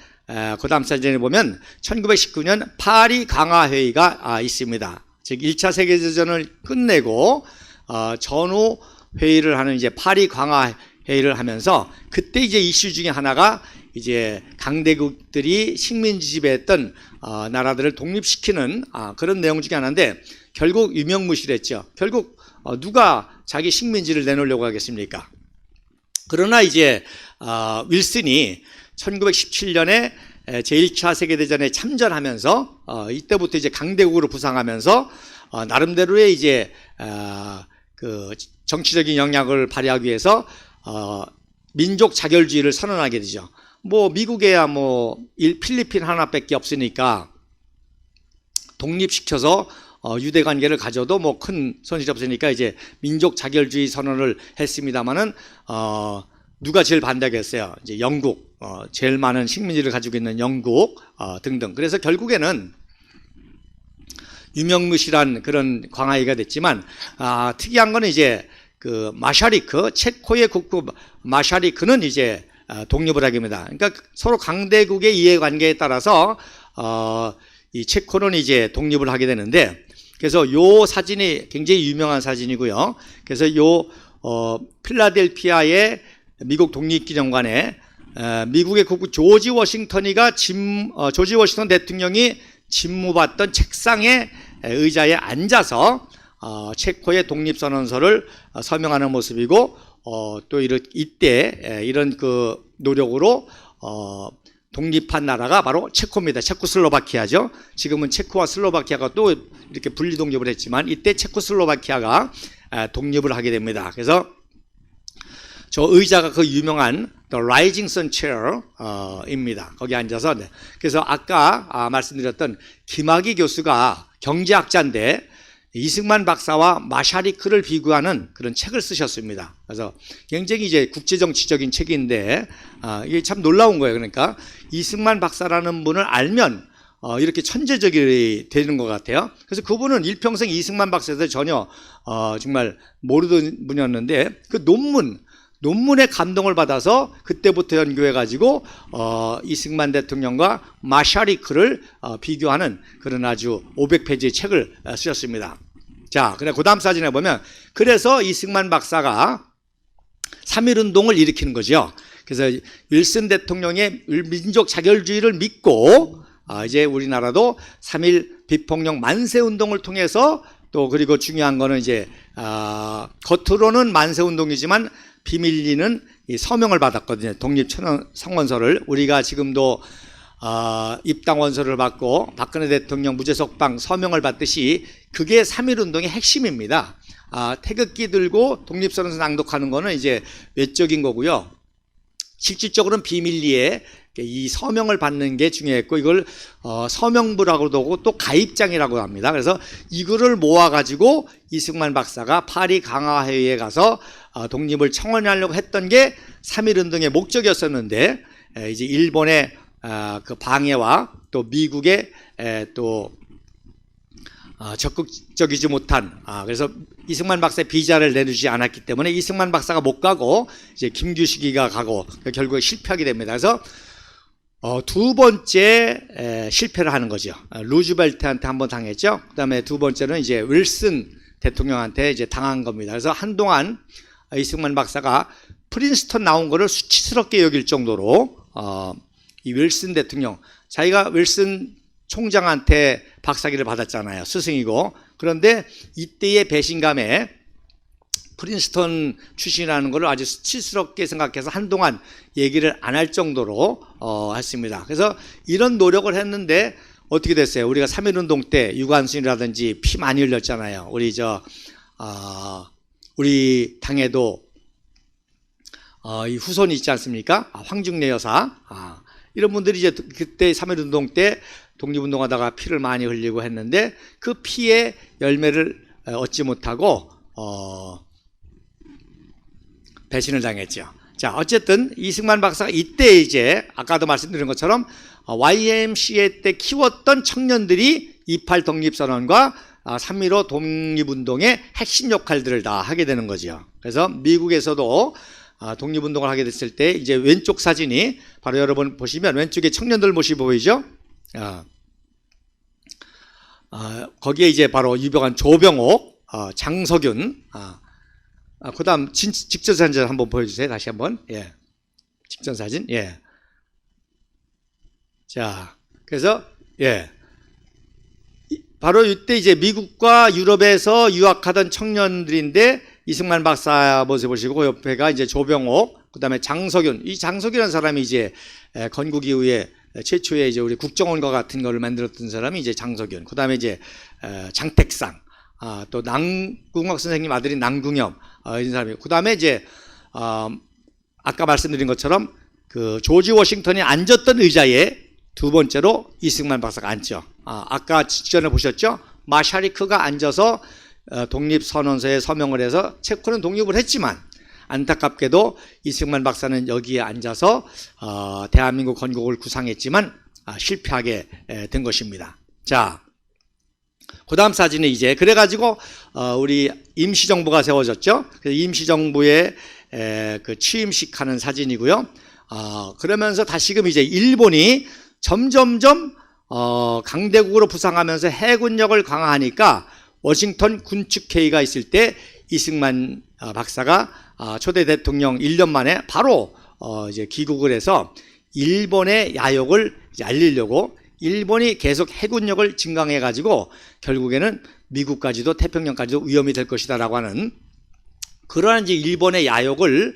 그 다음 사진에 보면 1919년 파리 강화회의가 있습니다. 즉 1차 세계대전을 끝내고 전후 회의를 하는 이제 파리 강화회의를 하면서, 그때 이제 이슈 중에 하나가 이제 강대국들이 식민 지배했던 나라들을 독립시키는 그런 내용 중에 하나인데, 결국 유명무실했죠. 결국 누가 자기 식민지를 내놓으려고 하겠습니까? 그러나 이제 윌슨이 1917년에 제1차 세계대전에 참전하면서 이때부터 이제 강대국으로 부상하면서 나름대로의 이제 그 정치적인 영향을 발휘하기 위해서 민족 자결주의를 선언하게 되죠. 뭐 미국에야 뭐 필리핀 하나밖에 없으니까 독립시켜서 유대 관계를 가져도 뭐 큰 손실이 없으니까 이제 민족 자결주의 선언을 했습니다만은 누가 제일 반대했어요? 이제 영국, 제일 많은 식민지를 가지고 있는 영국 등등. 그래서 결국에는 유명무실한 그런 광화회의가 됐지만, 특이한 거는 이제 그 마샤리크, 체코의 국부 마샤리크는 이제 독립을 하게 됩니다. 그러니까 서로 강대국의 이해관계에 따라서 이 체코는 이제 독립을 하게 되는데, 그래서 요 사진이 굉장히 유명한 사진이고요. 그래서 요 필라델피아의 미국 독립기념관에 미국의 국부 조지 워싱턴 대통령이 집무받던 책상에 의자에 앉아서 체코의 독립선언서를 서명하는 모습이고, 또 이때 이런 그 노력으로 독립한 나라가 바로 체코입니다. 체코슬로바키아죠. 지금은 체코와 슬로바키아가 또 이렇게 분리 독립을 했지만, 이때 체코슬로바키아가 독립을 하게 됩니다. 그래서 저 의자가 그 유명한 The Rising Sun Chair입니다. 거기 앉아서. 그래서 아까 말씀드렸던 김학의 교수가 경제학자인데 이승만 박사와 마샤리크를 비교하는 그런 책을 쓰셨습니다. 그래서 굉장히 이제 국제정치적인 책인데, 이게 참 놀라운 거예요. 그러니까 이승만 박사라는 분을 알면 이렇게 천재적이 되는 것 같아요. 그래서 그분은 일평생 이승만 박사에 대해서 전혀 정말 모르던 분이었는데, 그 논문에 감동을 받아서 그때부터 연구해가지고 이승만 대통령과 마샤리크를 비교하는 그런 아주 500페이지의 책을 쓰셨습니다. 자, 그래 그 다음 사진에 보면, 그래서 이승만 박사가 3.1운동을 일으키는 거죠. 그래서 윌슨 대통령의 민족 자결주의를 믿고 이제 우리나라도 3.1 비폭력 만세운동을 통해서 또 그리고 중요한 거는 이제 겉으로는 만세운동이지만 비밀리는 이 서명을 받았거든요. 독립선언서를. 우리가 지금도 입당원서를 받고 박근혜 대통령 무죄석방 서명을 받듯이 그게 3.1운동의 핵심입니다. 태극기 들고 독립선언서 낭독하는 거는 이제 외적인 거고요. 실질적으로는 비밀리에 이 서명을 받는 게 중요했고, 이걸 서명부라고도 하고 또 가입장이라고 합니다. 그래서 이거를 모아가지고 이승만 박사가 파리 강화회의에 가서 독립을 청원하려고 했던 게 3.1운동의 목적이었었는데, 이제 일본의 그 방해와 또 미국의 또 적극적이지 못한 그래서 이승만 박사의 비자를 내주지 않았기 때문에 이승만 박사가 못 가고 이제 김규식이가 가고 결국에 실패하게 됩니다. 그래서 두 번째 실패를 하는 거죠. 루즈벨트한테 한번 당했죠. 그다음에 두 번째는 이제 윌슨 대통령한테 이제 당한 겁니다. 그래서 한동안 이승만 박사가 프린스턴 나온 거를 수치스럽게 여길 정도로 이 윌슨 대통령, 자기가 윌슨 총장한테 박사기를 받았잖아요. 스승이고. 그런데 이때의 배신감에 프린스턴 출신이라는 것을 아주 수치스럽게 생각해서 한동안 얘기를 안 할 정도로 했습니다. 그래서 이런 노력을 했는데 어떻게 됐어요? 우리가 3.1운동 때 유관순이라든지 피 많이 흘렸잖아요. 우리 당에도 이 후손이 있지 않습니까? 황중래 여사. 이런 분들이 이제 그때 3.1운동 때 독립운동하다가 피를 많이 흘리고 했는데 그 피의 열매를 얻지 못하고 배신을 당했죠. 자, 어쨌든 이승만 박사가 이때 이제 아까도 말씀드린 것처럼 YMCA 때 키웠던 청년들이 28 독립선언과 3.15 독립운동의 핵심 역할들을 다 하게 되는 거죠. 그래서 미국에서도 독립운동을 하게 됐을 때 이제 왼쪽 사진이 바로 여러분 보시면 왼쪽에 청년들 모습이 보이죠? 거기에 이제 바로 유명한 조병옥, 장석윤, 그 다음 직전 사진 한번 보여주세요. 다시 한번. 예. 직전 사진. 예. 자, 그래서, 예. 바로 이때 이제 미국과 유럽에서 유학하던 청년들인데 이승만 박사 모습 보시고 옆에가 이제 조병옥, 그 다음에 장석윤. 이 장석윤이라는 사람이 이제 건국 이후에 최초에 이제 우리 국정원과 같은 거를 만들었던 사람이 이제 장석윤. 그 다음에 이제 장택상. 또 남궁옥 선생님 아들인 남궁엽. 이런 사람이. 그 다음에 이제 아까 말씀드린 것처럼 그 조지 워싱턴이 앉았던 의자에 두 번째로 이승만 박사가 앉죠. 아까 직전에 보셨죠? 마샤리크가 앉아서 독립선언서에 서명을 해서 체코는 독립을 했지만 안타깝게도 이승만 박사는 여기에 앉아서 대한민국 건국을 구상했지만 실패하게 된 것입니다. 자, 그 다음 사진은 이제 그래가지고 우리 임시정부가 세워졌죠. 임시정부의 그 취임식 하는 사진이고요. 그러면서 다시금 이제 일본이 점점점 강대국으로 부상하면서 해군력을 강화하니까 워싱턴 군축회의가 있을 때 이승만 박사가 초대 대통령 1년 만에 바로 이제 귀국을 해서 일본의 야욕을 이제 알리려고 일본이 계속 해군력을 증강해 가지고 결국에는 미국까지도 태평양까지도 위험이 될 것이다라고 하는 그러한 이제 일본의 야욕을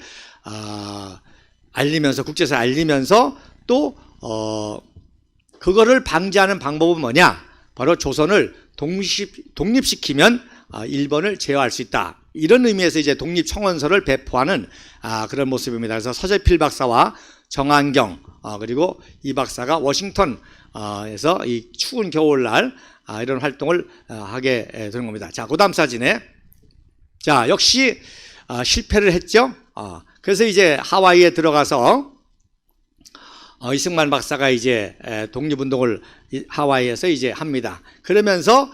알리면서 국제사회에 알리면서 또 그거를 방지하는 방법은 뭐냐? 바로 조선을 독립시키면 일본을 제어할 수 있다. 이런 의미에서 이제 독립청원서를 배포하는 그런 모습입니다. 그래서 서재필 박사와 정한경 그리고 이 박사가 워싱턴에서 이 추운 겨울날 이런 활동을 하게 되는 겁니다. 자, 그 다음 사진에 자 역시 실패를 했죠. 그래서 이제 하와이에 들어가서 이승만 박사가 이제 독립운동을 하와이에서 이제 합니다. 그러면서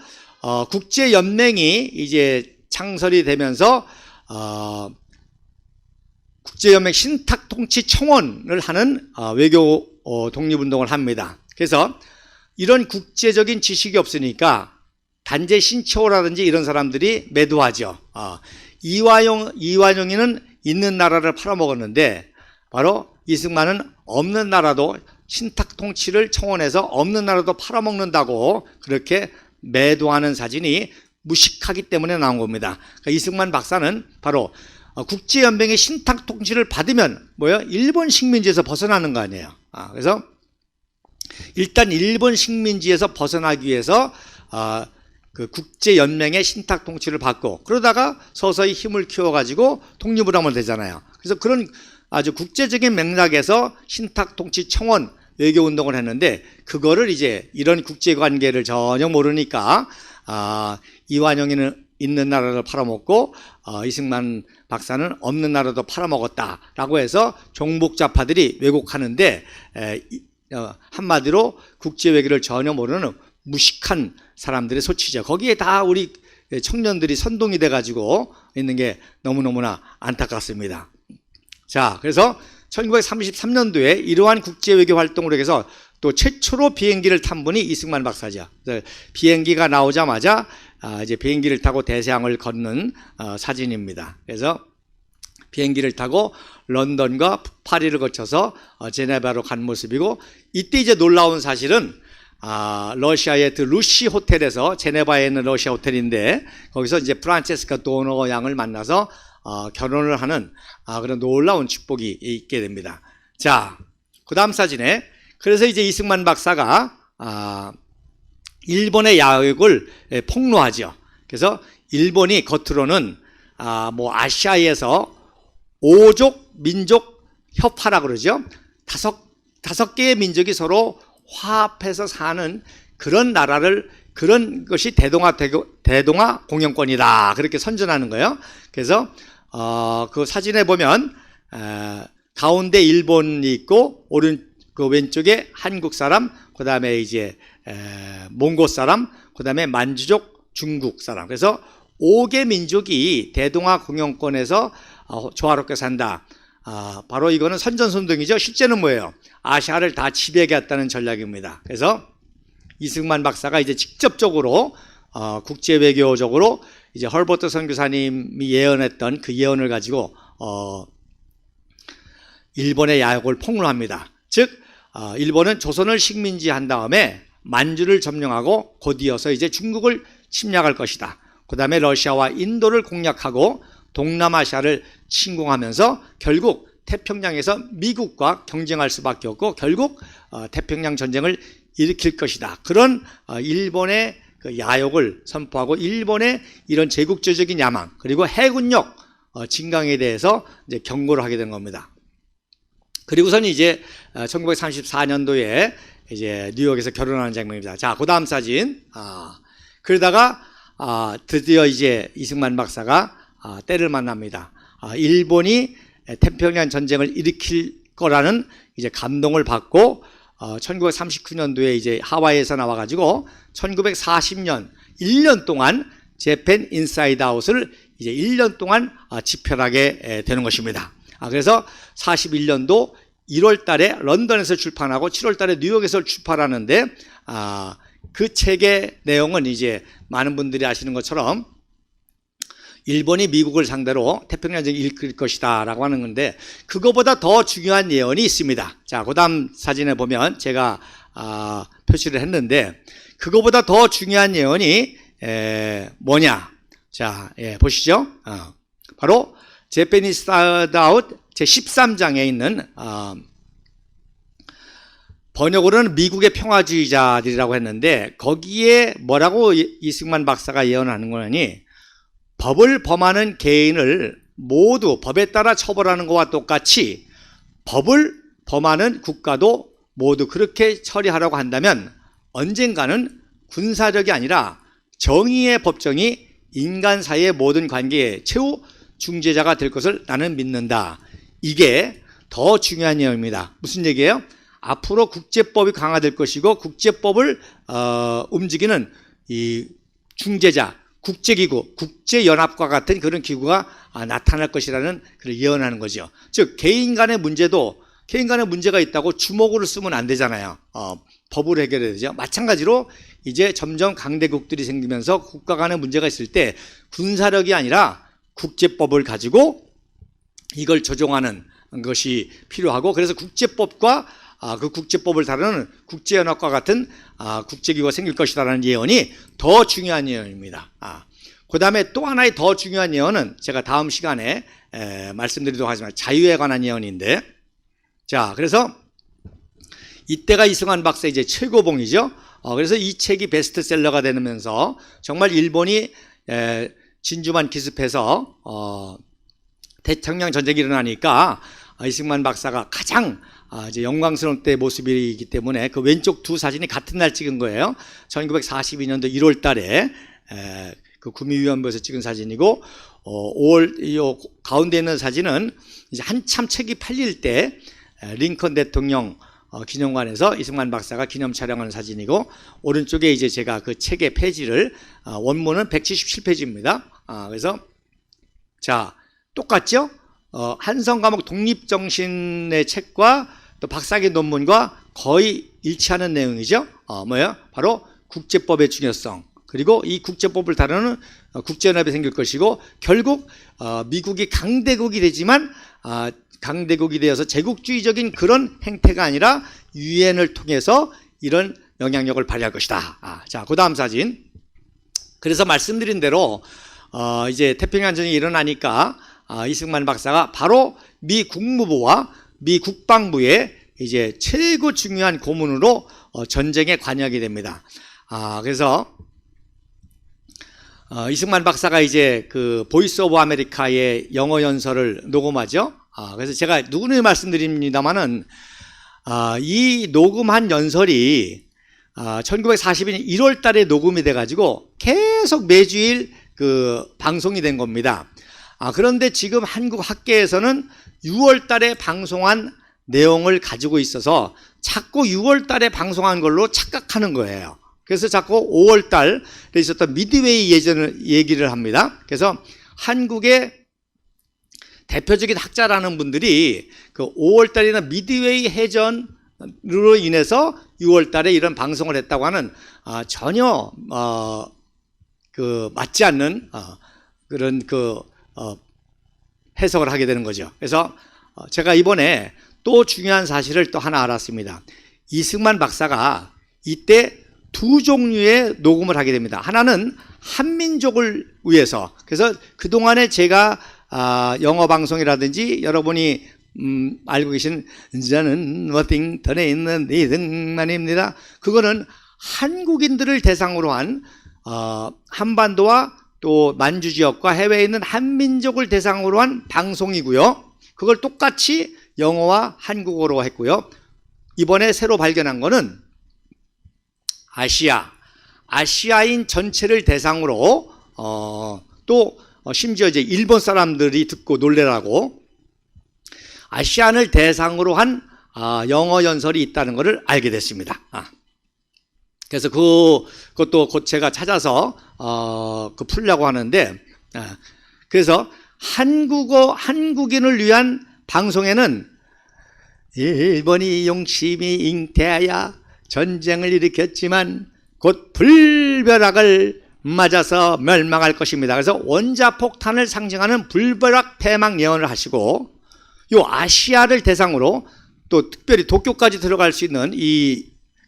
국제연맹이 이제 창설이 되면서 국제연맹 신탁통치청원을 하는 외교 독립운동을 합니다. 그래서 이런 국제적인 지식이 없으니까 단재 신초라든지 이런 사람들이 매도하죠. 이완용이는 있는 나라를 팔아먹었는데 바로 이승만은 없는 나라도 신탁 통치를 청원해서 없는 나라도 팔아먹는다고 그렇게 매도하는 사진이 무식하기 때문에 나온 겁니다. 그러니까 이승만 박사는 바로 국제연맹의 신탁 통치를 받으면 뭐예요? 일본 식민지에서 벗어나는 거 아니에요. 그래서 일단 일본 식민지에서 벗어나기 위해서 그 국제연맹의 신탁 통치를 받고 그러다가 서서히 힘을 키워가지고 독립을 하면 되잖아요. 그래서 그런 아주 국제적인 맥락에서 신탁 통치 청원 외교 운동을 했는데 그거를 이제 이런 국제관계를 전혀 모르니까 이완용이는 있는 나라를 팔아먹고 이승만 박사는 없는 나라도 팔아먹었다라고 해서 종북좌파들이 왜곡하는데 한마디로 국제외교를 전혀 모르는 무식한 사람들의 소치죠. 거기에 다 우리 청년들이 선동이 돼가지고 있는 게 너무너무나 안타깝습니다. 자, 그래서 1933년도에 이러한 국제외교 활동으로 해서 또 최초로 비행기를 탄 분이 이승만 박사죠. 비행기가 나오자마자 이제 비행기를 타고 대서양을 걷는 사진입니다. 그래서 비행기를 타고 런던과 파리를 거쳐서 제네바로 간 모습이고 이때 이제 놀라운 사실은 러시아의 그 루시 호텔에서 제네바에 있는 러시아 호텔인데 거기서 이제 프란체스카 도너 양을 만나서 결혼을 하는 그런 놀라운 축복이 있게 됩니다. 자, 그 다음 사진에 그래서 이제 이승만 박사가 일본의 야욕을 폭로하죠. 그래서 일본이 겉으로는 뭐 아시아에서 오족 민족 협화라 그러죠. 다섯 개의 민족이 서로 화합해서 사는 그런 나라를 그런 것이 대동아 공영권이다 그렇게 선전하는 거예요. 그래서 그 사진에 보면 가운데 일본이 있고 그 왼쪽에 한국 사람, 그 다음에 이제 몽고 사람, 그 다음에 만주족 중국 사람. 그래서 5개 민족이 대동아 공영권에서 조화롭게 산다. 바로 이거는 선전선동이죠. 실제는 뭐예요? 아시아를 다 지배하겠다는 전략입니다. 그래서 이승만 박사가 이제 직접적으로 국제외교적으로 이제 헐버트 선교사님이 예언했던 그 예언을 가지고 일본의 야욕을 폭로합니다. 즉 일본은 조선을 식민지 한 다음에 만주를 점령하고 곧이어서 이제 중국을 침략할 것이다. 그 다음에 러시아와 인도를 공략하고 동남아시아를 침공하면서 결국 태평양에서 미국과 경쟁할 수밖에 없고 결국 태평양 전쟁을 일으킬 것이다. 그런 일본의 그 야욕을 선포하고 일본의 이런 제국주의적인 야망 그리고 해군력 증강에 대해서 이제 경고를 하게 된 겁니다. 그리고선 이제 1934년도에 이제 뉴욕에서 결혼하는 장면입니다. 자, 그 다음 사진. 그러다가 드디어 이제 이승만 박사가 때를 만납니다. 일본이 태평양 전쟁을 일으킬 거라는 이제 감동을 받고 1939년도에 이제 하와이에서 나와가지고 1940년 1년 동안 재팬 인사이드 아웃을 이제 1년 동안 집필하게 되는 것입니다. 그래서 41년도 1월 달에 런던에서 출판하고 7월 달에 뉴욕에서 출판하는데 그 책의 내용은 이제 많은 분들이 아시는 것처럼 일본이 미국을 상대로 태평양전쟁을 일으킬 것이다 라고 하는 건데 그거보다 더 중요한 예언이 있습니다. 자, 그 다음 사진에 보면 제가 표시를 했는데 그거보다 더 중요한 예언이 뭐냐. 자, 보시죠. 바로 제페니스 아웃 제13장에 있는 번역으로는 미국의 평화주의자들이라고 했는데 거기에 뭐라고 이승만 박사가 예언하는 거니 법을 범하는 개인을 모두 법에 따라 처벌하는 것과 똑같이 법을 범하는 국가도 모두 그렇게 처리하라고 한다면 언젠가는 군사력이 아니라 정의의 법정이 인간 사이의 모든 관계의 최후 중재자가 될 것을 나는 믿는다. 이게 더 중요한 내용입니다. 무슨 얘기예요? 앞으로 국제법이 강화될 것이고 국제법을 움직이는 이 중재자 국제기구, 국제연합과 같은 그런 기구가 나타날 것이라는 그걸 예언하는 거죠. 즉 개인 간의 문제도 개인 간의 문제가 있다고 주먹으로 쓰면 안 되잖아야 법으로 해결해야 되죠. 마찬가지로 이제 점점 강대국들이 생기면서 국가 간의 문제가 있을 때 군사력이 아니라 국제법을 가지고 이걸 조정하는 것이 필요하고, 그래서 국제법과 그 국제법을 다루는 국제연합과 같은 국제기구가 생길 것이라는 예언이 더 중요한 예언입니다. 그 다음에 또 하나의 더 중요한 예언은 제가 다음 시간에 말씀드리도록 하지만 자유에 관한 예언인데, 자, 그래서 이때가 이승환 박사의 이제 최고봉이죠. 그래서 이 책이 베스트셀러가 되면서 정말 일본이 진주만 기습해서 태평양 전쟁이 일어나니까 이승만 박사가 가장 이제 영광스러운 때의 모습이기 때문에 그 왼쪽 두 사진이 같은 날 찍은 거예요. 1942년도 1월 달에 그 구미위원부에서 찍은 사진이고, 5월 이 가운데 있는 사진은 이제 한참 책이 팔릴 때 링컨 대통령 기념관에서 이승만 박사가 기념 촬영하는 사진이고, 오른쪽에 이제 제가 그 책의 페이지를 원문은 177페이지입니다. 그래서 자, 똑같죠? 한성 과목 독립정신의 책과 또 박사학위 논문과 거의 일치하는 내용이죠. 뭐예요? 바로 국제법의 중요성, 그리고 이 국제법을 다루는 국제연합이 생길 것이고, 결국 미국이 강대국이 되지만 강대국이 되어서 제국주의적인 그런 행태가 아니라 유엔을 통해서 이런 영향력을 발휘할 것이다. 자, 그 다음 사진. 그래서 말씀드린 대로 이제 태평양 전쟁이 일어나니까 이승만 박사가 바로 미 국무부와 미 국방부의 이제 최고 중요한 고문으로 전쟁에 관여하게 됩니다. 그래서 이승만 박사가 이제 그 보이스 오브 아메리카의 영어 연설을 녹음하죠. 그래서 제가 누구는 말씀드립니다만은 이 녹음한 연설이 1942년 1월 달에 녹음이 돼가지고 계속 매주일 그 방송이 된 겁니다. 그런데 지금 한국 학계에서는 6월 달에 방송한 내용을 가지고 있어서 자꾸 6월 달에 방송한 걸로 착각하는 거예요. 그래서 자꾸 5월 달에 있었던 미드웨이 예전을 얘기를 합니다. 그래서 한국의 대표적인 학자라는 분들이 그 5월 달이나 미드웨이 해전으로 인해서 6월 달에 이런 방송을 했다고 하는 전혀 그 맞지 않는 그런 그 해석을 하게 되는 거죠. 그래서 제가 이번에 또 중요한 사실을 또 하나 알았습니다. 이승만 박사가 이때 두 종류의 녹음을 하게 됩니다. 하나는 한민족을 위해서, 그래서 그동안에 제가 영어 방송이라든지 여러분이 알고 계신 저는 워싱턴에 있는 이승만입니다. 그거는 한국인들을 대상으로 한 한반도와 또 만주 지역과 해외에 있는 한민족을 대상으로 한 방송이고요. 그걸 똑같이 영어와 한국어로 했고요. 이번에 새로 발견한 거는 아시아인 전체를 대상으로 또 심지어 이제 일본 사람들이 듣고 놀래라고 아시안을 대상으로 한 영어 연설이 있다는 것을 알게 됐습니다. 그래서 그것도 곧 제가 찾아서 풀려고 하는데, 그래서 한국인을 위한 방송에는 일본이 용심히 잉태하여 전쟁을 일으켰지만 곧 불벼락을 맞아서 멸망할 것입니다. 그래서 원자폭탄을 상징하는 불벼락 폐막 예언을 하시고, 요 아시아를 대상으로 또 특별히 도쿄까지 들어갈 수 있는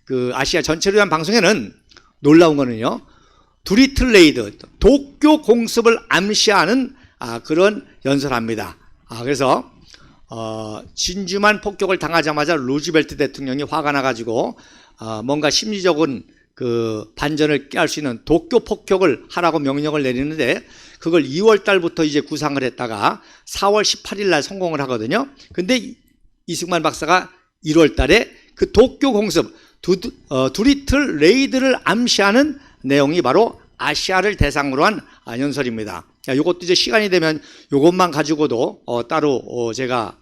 그 아시아 전체를 위한 방송에는 놀라운 거는요, 두리틀레이드 도쿄 공습을 암시하는 그런 연설합니다. 그래서 진주만 폭격을 당하자마자 루즈벨트 대통령이 화가 나가지고 뭔가 심리적인 그 반전을 깨할 수 있는 도쿄 폭격을 하라고 명령을 내리는데, 그걸 2월 달부터 이제 구상을 했다가 4월 18일 날 성공을 하거든요. 근데 이승만 박사가 1월 달에 그 도쿄 공습 두리틀 레이드를 암시하는 내용이 바로 아시아를 대상으로 한 연설입니다. 이것도 이제 시간이 되면 이것만 가지고도 따로 제가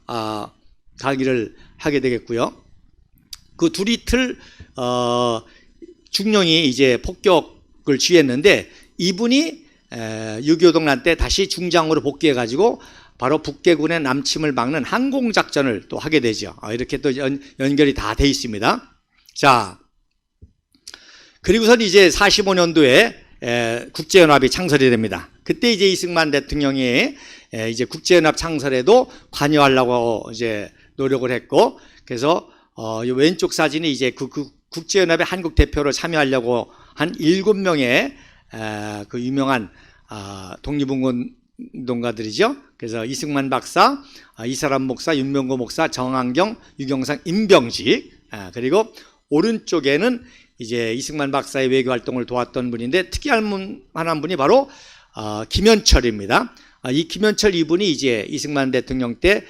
강의를 하게 되겠고요. 그 두리틀 중령이 이제 폭격을 지휘했는데, 이분이 6.25 동란 때 다시 중장으로 복귀해 가지고 바로 북계군의 남침을 막는 항공작전을 또 하게 되죠. 이렇게 또 연결이 다 돼 있습니다. 자, 그리고선 이제 45년도에 국제연합이 창설이 됩니다. 그때 이제 이승만 대통령이 이제 국제연합 창설에도 관여하려고 이제 노력을 했고, 그래서 이 왼쪽 사진이 이제 그 국제연합의 한국 대표로 참여하려고 한 7명의 그 유명한 독립운동가들이죠. 그래서 이승만 박사, 이사람 목사, 윤명고 목사, 정한경, 유경상, 임병직, 그리고 오른쪽에는 이제 이승만 박사의 외교 활동을 도왔던 분인데 특이한 한 분이 바로 김현철입니다. 이 김현철 이분이 이제 이승만 대통령 때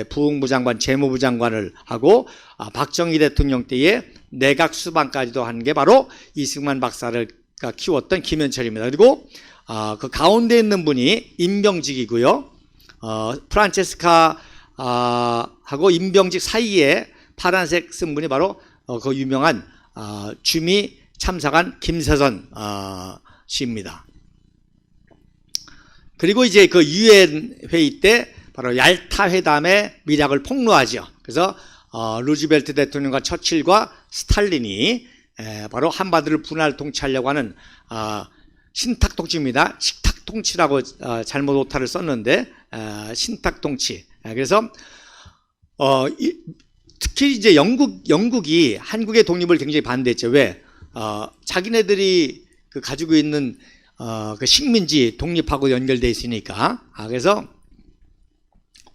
부흥부 장관, 재무부 장관을 하고 박정희 대통령 때에 내각 수반까지도 한 게 바로 이승만 박사를 키웠던 김현철입니다. 그리고 그 가운데 있는 분이 임병직이고요. 프란체스카 하고 임병직 사이에 파란색 쓴 분이 바로 그 유명한 주미 참사관 김세선 씨입니다. 그리고 이제 그 유엔 회의 때 바로 얄타 회담의 미락을 폭로하죠. 그래서 루즈벨트 대통령과 처칠과 스탈린이 바로 한반도를 분할 통치하려고 하는 신탁 통치입니다. 식탁 통치라고 잘못 오타를 썼는데 신탁 통치. 그래서 특히 이제 영국이 한국의 독립을 굉장히 반대했죠. 왜? 자기네들이 그 가지고 있는 그 식민지 독립하고 연결돼 있으니까. 그래서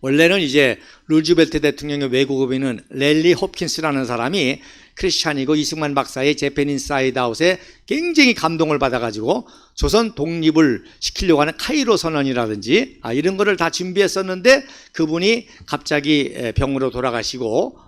원래는 이제 루즈벨트 대통령의 외국어민은 랠리 홉킨스라는 사람이 크리스찬이고 이승만 박사의 재팬 인사이드 아웃에 굉장히 감동을 받아가지고 조선 독립을 시키려고 하는 카이로 선언이라든지 이런 거를 다 준비했었는데 그분이 갑자기 병으로 돌아가시고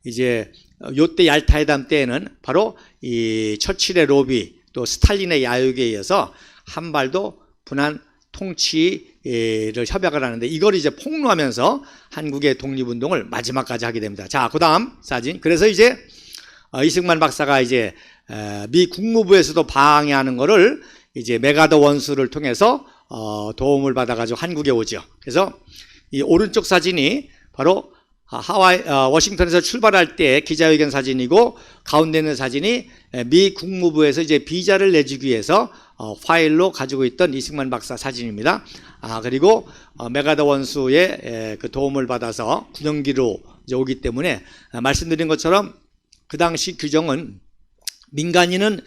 이제 요때 얄타 회담 때에는 바로 이 처칠의 로비 또 스탈린의 야욕에 의해서 한반도 분한 통치를 협약을 하는데 이걸 이제 폭로하면서 한국의 독립운동을 마지막까지 하게 됩니다. 자, 그 다음 사진. 그래서 이제 이승만 박사가 이제 미 국무부에서도 방해하는 거를 이제 메가더 원수를 통해서 도움을 받아가지고 한국에 오죠. 그래서 이 오른쪽 사진이 바로 워싱턴에서 출발할 때 기자회견 사진이고 가운데 있는 사진이 미 국무부에서 이제 비자를 내주기 위해서 파일로 가지고 있던 이승만 박사 사진입니다. 그리고 메가더 원수의 그 도움을 받아서 군용기로 이제 오기 때문에 말씀드린 것처럼 그 당시 규정은 민간인은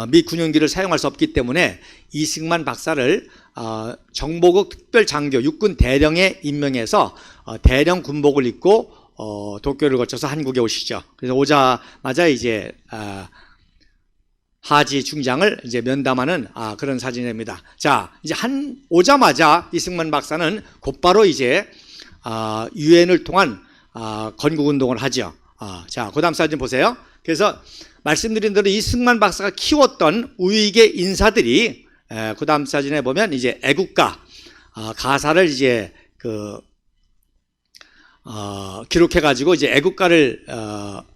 미 군용기를 사용할 수 없기 때문에 이승만 박사를 정보국 특별장교 육군 대령에 임명해서 대령 군복을 입고 도쿄를 거쳐서 한국에 오시죠. 그래서 오자마자 이제 하지 중장을 이제 면담하는 그런 사진입니다. 자, 이제 오자마자 이승만 박사는 곧바로 이제 유엔을 통한 건국 운동을 하죠. 자, 그다음 사진 보세요. 그래서 말씀드린 대로 이승만 박사가 키웠던 우익의 인사들이 그다음 사진에 보면 이제 애국가 가사를 이제 기록해 가지고 이제 애국가를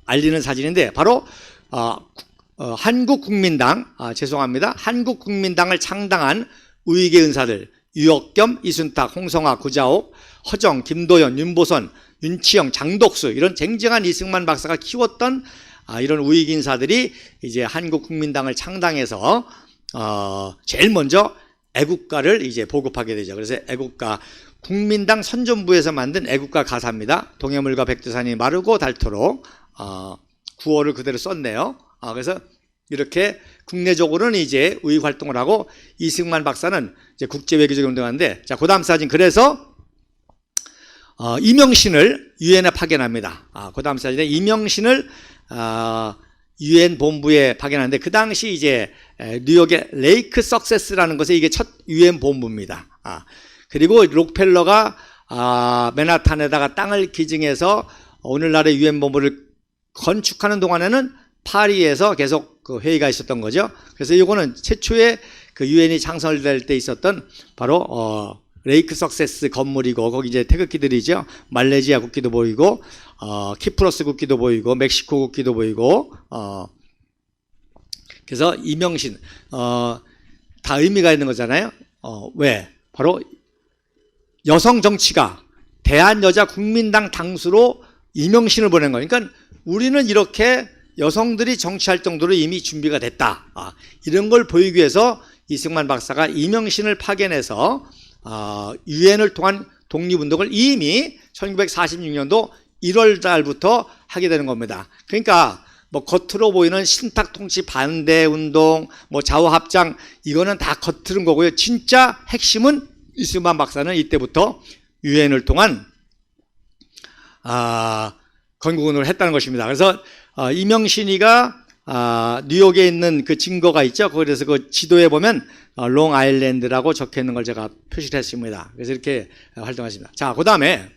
알리는 사진인데 바로 한국국민당 죄송합니다. 한국국민당을 창당한 우익의 은사들 유억겸, 이순탁, 홍성화, 구자옥, 허정, 김도연, 윤보선, 윤치영, 장독수 이런 쟁쟁한 이승만 박사가 키웠던 이런 우익 인사들이 이제 한국국민당을 창당해서 제일 먼저 애국가를 이제 보급하게 되죠. 그래서 애국가 국민당 선전부에서 만든 애국가 가사입니다. 동해물과 백두산이 마르고 닳도록 구호를 그대로 썼네요. 그래서 이렇게 국내적으로는 이제 우익 활동을 하고 이승만 박사는 이제 국제 외교적 운동하는데 자, 그다음 사진. 그래서 이명신을 유엔에 파견합니다. 그다음 사진에 이명신을 유엔 본부에 파견하는데 그 당시 이제 뉴욕의 레이크 석세스라는 곳에 이게 첫 유엔 본부입니다. 그리고 록펠러가 맨하탄에다가 땅을 기증해서 오늘날의 유엔 본부를 건축하는 동안에는 파리에서 계속 그 회의가 있었던 거죠. 그래서 이거는 최초의 그 유엔이 창설될 때 있었던 바로 레이크 석세스 건물이고 거기 이제 태극기들이죠. 말레이시아 국기도 보이고 키프로스 국기도 보이고 멕시코 국기도 보이고 그래서 이명신 다 의미가 있는 거잖아요. 왜? 바로 여성 정치가 대한여자국민당 당수로 이명신을 보낸 거예요. 그러니까 우리는 이렇게 여성들이 정치할 정도로 이미 준비가 됐다. 이런 걸 보이기 위해서 이승만 박사가 이명신을 파견해서 유엔을 통한 독립운동을 이미 1946년도 1월 달부터 하게 되는 겁니다. 그러니까 뭐 겉으로 보이는 신탁통치 반대 운동, 뭐 좌우합장, 이거는 다 겉으른 거고요. 진짜 핵심은 이승만 박사는 이때부터 유엔을 통한 건국운동을 했다는 것입니다. 그래서 이명신이가 뉴욕에 있는 그 증거가 있죠. 그래서 그 지도에 보면 롱 아일랜드라고 적혀 있는 걸 제가 표시를 했습니다. 그래서 이렇게 활동하십니다. 자, 그 다음에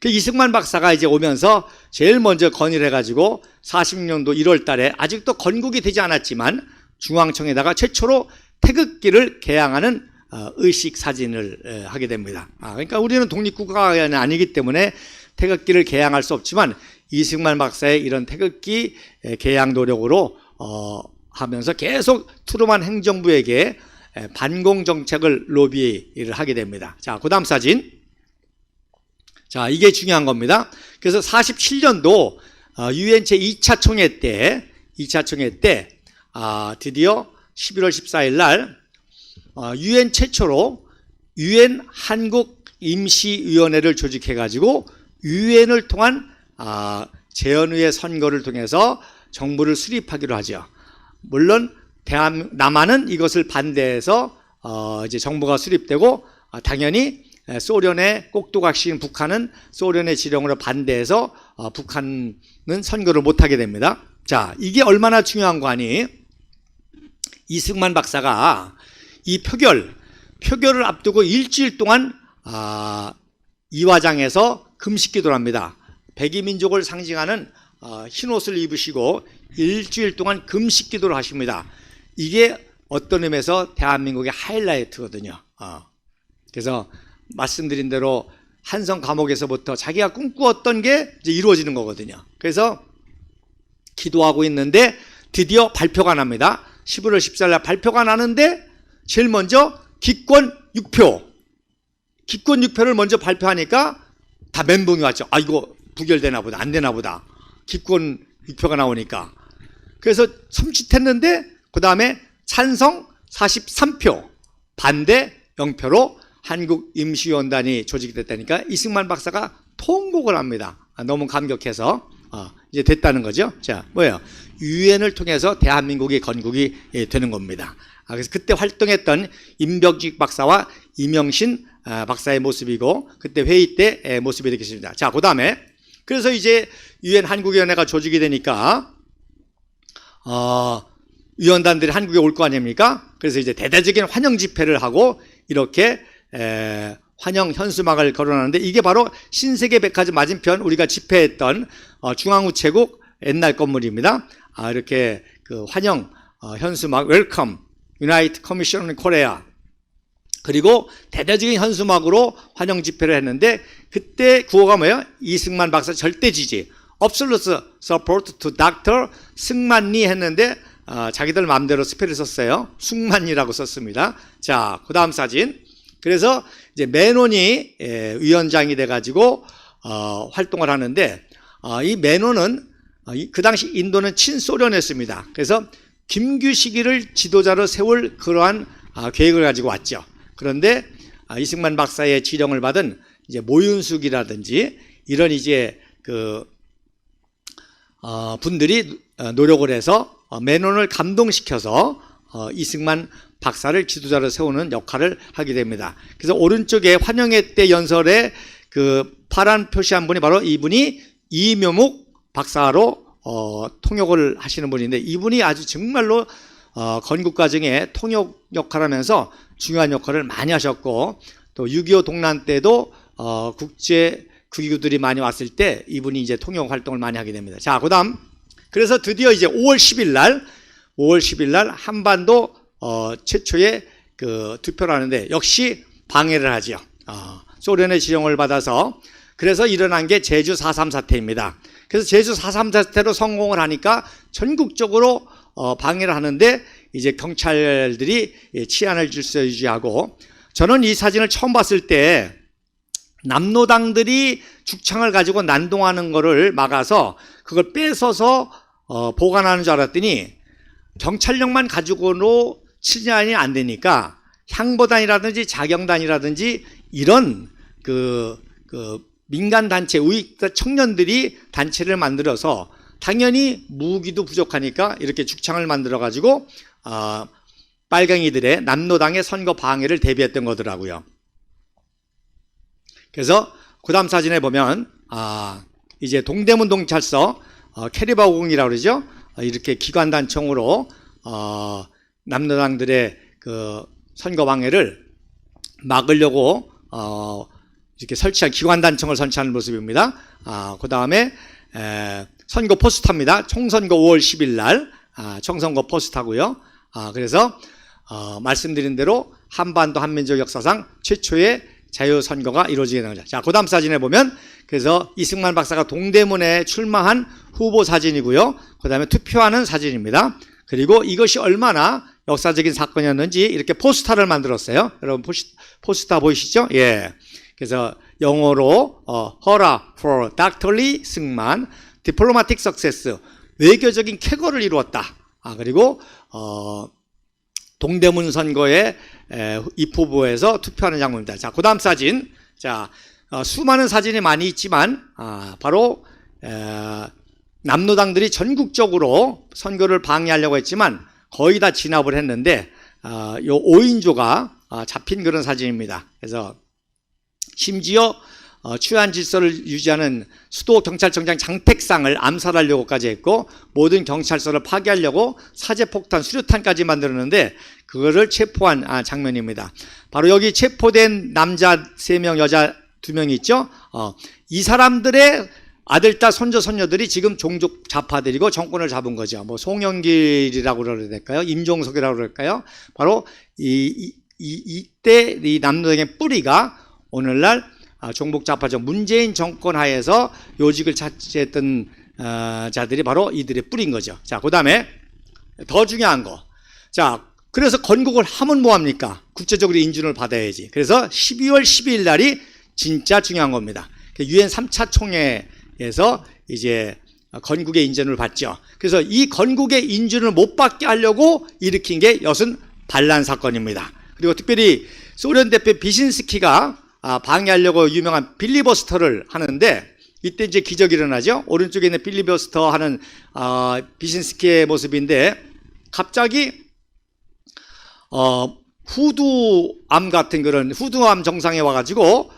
그 이승만 박사가 이제 오면서 제일 먼저 건의를 해가지고 46년도 1월 달에 아직도 건국이 되지 않았지만 중앙청에다가 최초로 태극기를 개양하는 의식 사진을 하게 됩니다. 그러니까 우리는 독립국가가 아니기 때문에 태극기를 개양할 수 없지만 이승만 박사의 이런 태극기 개양 노력으로 하면서 계속 트루만 행정부에게 반공 정책을 로비를 하게 됩니다. 자, 그 다음 사진. 자, 이게 중요한 겁니다. 그래서 47년도 유엔 제2차 총회 때 드디어 11월 14일 날 유엔 최초로 유엔 한국 임시위원회를 조직해가지고 유엔을 통한 재헌의회 선거를 통해서 정부를 수립하기로 하죠. 물론 남한은 이것을 반대해서 이제 정부가 수립되고 당연히 소련의 꼭두각시인 북한은 소련의 지령으로 반대해서 북한은 선거를 못하게 됩니다. 자, 이게 얼마나 중요한 거 아니? 이승만 박사가 이 표결을 앞두고 일주일 동안 이화장에서 금식기도를 합니다. 백이민족을 상징하는 흰 옷을 입으시고 일주일 동안 금식기도를 하십니다. 이게 어떤 의미에서 대한민국의 하이라이트거든요. 그래서 말씀드린 대로 한성 감옥에서부터 자기가 꿈꾸었던 게 이제 이루어지는 거거든요. 그래서 기도하고 있는데 드디어 발표가 납니다. 11월 14일 날 발표가 나는데 제일 먼저 기권 6표를 먼저 발표하니까 다 멘붕이 왔죠. 이거 부결되나 보다, 안 되나 보다. 기권 6표가 나오니까. 그래서 섬찟했는데 그 다음에 찬성 43표, 반대 0표로 한국임시위원단이 조직됐다니까 이승만 박사가 통곡을 합니다. 너무 감격해서 이제 됐다는 거죠. 자, 뭐예요? 유엔을 통해서 대한민국이 건국이 되는 겁니다. 그래서 그때 활동했던 임벽직 박사와 이명신 박사의 모습이고 그때 회의 때 모습이 되겠습니다. 자, 그 다음에 그래서 이제 유엔 한국위원회가 조직이 되니까 위원단들이 한국에 올 거 아닙니까? 그래서 이제 대대적인 환영 집회를 하고 이렇게 환영 현수막을 걸어놨는데 이게 바로 신세계백화점 맞은편 우리가 집회했던 중앙우체국 옛날 건물입니다. 이렇게 그 환영 현수막 웰컴 유나이트 커미션 코리아 그리고 대대적인 현수막으로 환영 집회를 했는데 그때 구호가 뭐예요? 이승만 박사 절대 지지 Absolute Support to Dr. 승만리 했는데 자기들 마음대로 스펠을 썼어요. 승만리라고 썼습니다. 자, 그 다음 사진. 그래서 이제 맨원이 위원장이 돼가지고 활동을 하는데 이 맨원은 그 당시 인도는 친소련이었습니다. 그래서 김규식이를 지도자로 세울 그러한 계획을 가지고 왔죠. 그런데 이승만 박사의 지령을 받은 이제 모윤숙이라든지 이런 이제 그 분들이 노력을 해서 맨원을 감동시켜서 이승만 박사를 지도자로 세우는 역할을 하게 됩니다. 그래서 오른쪽에 환영회 때 연설에 그 파란 표시한 분이 바로 이분이 이묘묵 박사로 통역을 하시는 분인데 이분이 아주 정말로 건국 과정에 통역 역할을 하면서 중요한 역할을 많이 하셨고 또 6.25 동란 때도 국제 기구들이 많이 왔을 때 이분이 이제 통역 활동을 많이 하게 됩니다. 자, 그다음 그래서 드디어 이제 5월 10일 날 한반도 최초의 그 투표를 하는데 역시 방해를 하죠. 소련의 지령을 받아서 그래서 일어난 게 제주 4.3 사태입니다. 그래서 제주 4.3 사태로 성공을 하니까 전국적으로 방해를 하는데 이제 경찰들이 치안을 질서 유지하고 저는 이 사진을 처음 봤을 때 남로당들이 죽창을 가지고 난동하는 거를 막아서 그걸 뺏어서 보관하는 줄 알았더니 경찰력만 가지고는 치안이 안 되니까 향보단이라든지 자경단이라든지 이런 그 민간단체, 우익 청년들이 단체를 만들어서 당연히 무기도 부족하니까 이렇게 죽창을 만들어가지고 빨갱이들의 남노당의 선거 방해를 대비했던 거더라고요. 그래서 그 다음 사진에 보면 이제 동대문 동찰서 캐리바 50이라고 그러죠. 이렇게 기관단총으로 남노당들의 그 선거 방해를 막으려고 이렇게 설치한 기관단총을 설치하는 모습입니다. 그 다음에 선거 포스터입니다. 총선거 5월 10일 날 총선거 포스터고요. 그래서 말씀드린 대로 한반도 한민족 역사상 최초의 자유선거가 이루어지게 되는 거죠. 자, 그 다음 사진에 보면 그래서 이승만 박사가 동대문에 출마한 후보 사진이고요. 그 다음에 투표하는 사진입니다. 그리고 이것이 얼마나 역사적인 사건이었는지 이렇게 포스터를 만들었어요. 여러분 포스터 보이시죠? 예. 그래서 영어로 허라 for doctorly 승만, diplomatic success, 외교적인 쾌거를 이루었다. 그리고 동대문 선거에 입후보에서 투표하는 장면입니다. 자, 그 다음 사진. 자, 수많은 사진이 많이 있지만 바로 남노당들이 전국적으로 선거를 방해하려고 했지만 거의 다 진압을 했는데 요 5인조가 잡힌 그런 사진입니다. 그래서 심지어 치안 질서를 유지하는 수도 경찰청장 장택상을 암살하려고까지 했고 모든 경찰서를 파괴하려고 사제폭탄, 수류탄까지 만들었는데 그거를 체포한 장면입니다. 바로 여기 체포된 남자 3명, 여자 2명이 있죠. 이 사람들의 아들, 딸, 손자, 손녀들이 지금 종족 좌파들이고 정권을 잡은 거죠. 뭐 송영길이라고 그래야 될까요? 임종석이라고 그럴까요? 바로 이때 이 남노당의 뿌리가 오늘날 종북 좌파적 문재인 정권 하에서 요직을 차지했던 자들이 바로 이들의 뿌리인 거죠. 자, 그 다음에 더 중요한 거. 자, 그래서 건국을 하면 뭐합니까? 국제적으로 인준을 받아야지. 그래서 12월 12일 날이 진짜 중요한 겁니다. 유엔 3차 총회에서 이제 건국의 인준을 받죠. 그래서 이 건국의 인준을 못 받게 하려고 일으킨 게 여순 반란 사건입니다. 그리고 특별히 소련 대표 비신스키가 방해하려고 유명한 빌리버스터를 하는데 이때 이제 기적이 일어나죠. 오른쪽에 있는 빌리버스터 하는 비신스키의 모습인데 갑자기 후두암 같은 그런 후두암 정상에 와가지고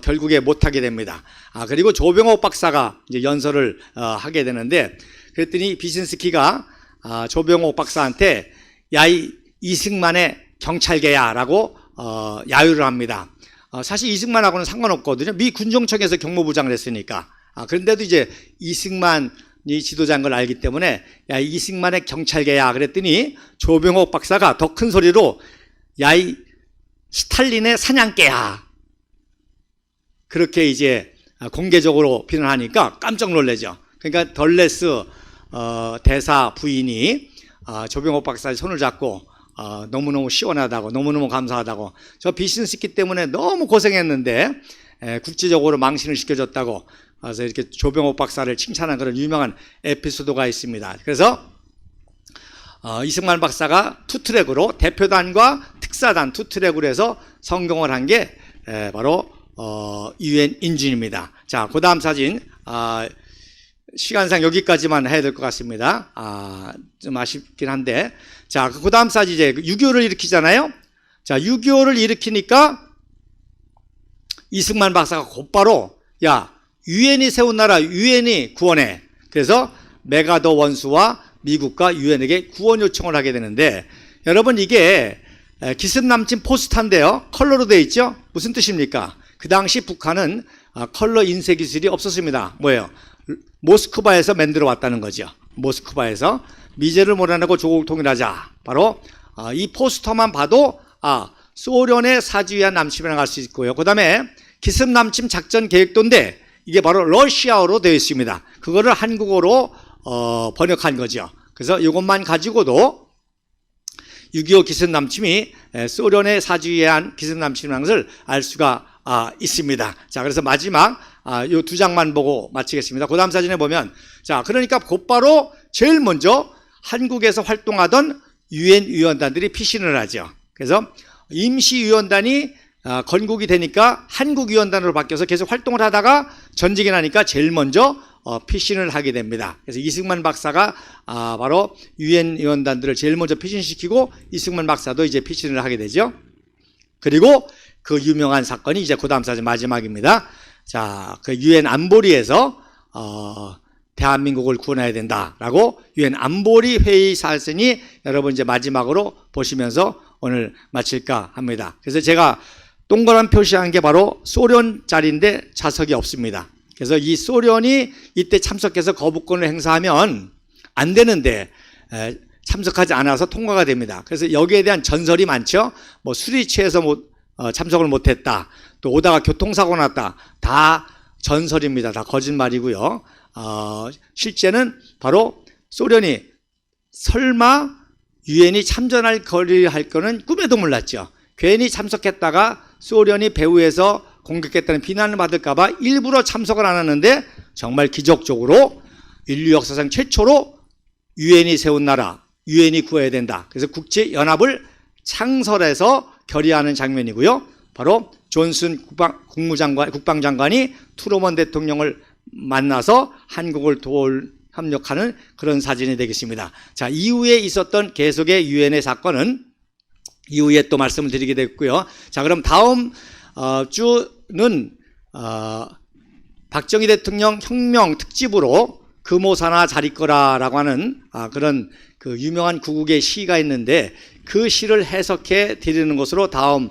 결국에 못하게 됩니다. 그리고 조병옥 박사가 이제 연설을 하게 되는데 그랬더니 비신스키가 조병옥 박사한테 야, 이승만의 경찰계야라고 야유를 합니다. 사실 이승만하고는 상관없거든요. 미 군정청에서 경무부장을 했으니까. 그런데도 이제 이승만이 지도자인 걸 알기 때문에 야, 이승만의 경찰계야 그랬더니 조병옥 박사가 더 큰 소리로 야, 이 스탈린의 사냥개야 그렇게 이제 공개적으로 비난하니까 깜짝 놀라죠. 그러니까 덜레스 대사 부인이 조병옥 박사의 손을 잡고 너무너무 시원하다고, 너무너무 감사하다고, 저 비신스키 때문에 너무 고생했는데 국제적으로 망신을 시켜줬다고, 그래서 이렇게 조병옥 박사를 칭찬한 그런 유명한 에피소드가 있습니다. 그래서 이승만 박사가 투트랙으로 대표단과 특사단 투트랙으로 해서 성공을 한 게 바로 유엔 인준입니다. 자, 그 다음 사진. 시간상 여기까지만 해야 될 것 같습니다. 좀 아쉽긴 한데. 자, 그 다음 사진 이제 6.25를 일으키잖아요. 자, 6.25를 일으키니까 이승만 박사가 곧바로 야, 유엔이 세운 나라 유엔이 구원해. 그래서 메가더 원수와 미국과 유엔에게 구원 요청을 하게 되는데 여러분 이게 기습 남친 포스터인데요. 컬러로 되어 있죠. 무슨 뜻입니까? 그 당시 북한은 컬러 인쇄 기술이 없었습니다. 뭐예요? 모스크바에서 만들어 왔다는 거죠. 모스크바에서 미제를 몰아내고 조국을 통일하자. 바로 이 포스터만 봐도 소련의 사주위한 남침이라고 할 수 있고요. 그 다음에 기습 남침 작전 계획도인데 이게 바로 러시아어로 되어 있습니다. 그거를 한국어로 번역한 거죠. 그래서 이것만 가지고도 6.25 기습 남침이 소련의 사주위한 기습 남침이라는 것을 알 수가 있습니다. 자, 그래서 마지막 요 2장만 보고 마치겠습니다. 그 다음 사진에 보면 자, 그러니까 곧바로 제일 먼저 한국에서 활동하던 유엔 위원단들이 피신을 하죠. 그래서 임시위원단이 건국이 되니까 한국위원단으로 바뀌어서 계속 활동을 하다가 전직이 나니까 제일 먼저 피신을 하게 됩니다. 그래서 이승만 박사가 바로 유엔 위원단들을 제일 먼저 피신시키고 이승만 박사도 이제 피신을 하게 되죠. 그리고 그 유명한 사건이 이제 그 다음 사진 마지막입니다. 자, 그 유엔 안보리에서 대한민국을 구원해야 된다라고 유엔 안보리 회의 사진이 여러분 이제 마지막으로 보시면서 오늘 마칠까 합니다. 그래서 제가 동그란 표시한 게 바로 소련 자리인데 좌석이 없습니다. 그래서 이 소련이 이때 참석해서 거부권을 행사하면 안 되는데 참석하지 않아서 통과가 됩니다. 그래서 여기에 대한 전설이 많죠. 뭐 술이 취해서 참석을 못했다. 또 오다가 교통사고 났다. 다 전설입니다. 다 거짓말이고요. 실제는 바로 소련이 설마 유엔이 참전할 거는 꿈에도 몰랐죠. 괜히 참석했다가 소련이 배후에서 공격했다는 비난을 받을까봐 일부러 참석을 안 하는데 정말 기적적으로 인류 역사상 최초로 유엔이 세운 나라, 유엔이 구해야 된다. 그래서 국제연합을 창설해서 결의하는 장면이고요. 바로 존슨 국방장관이 트루먼 대통령을 만나서 한국을 협력하는 그런 사진이 되겠습니다. 자, 이후에 있었던 계속의 유엔의 사건은 이후에 또 말씀을 드리게 됐고요. 자, 그럼 다음 주는 박정희 대통령 혁명 특집으로 금오사나 자리거라라고 하는 그런 그 유명한 구국의 시가 있는데 그 시를 해석해 드리는 것으로 다음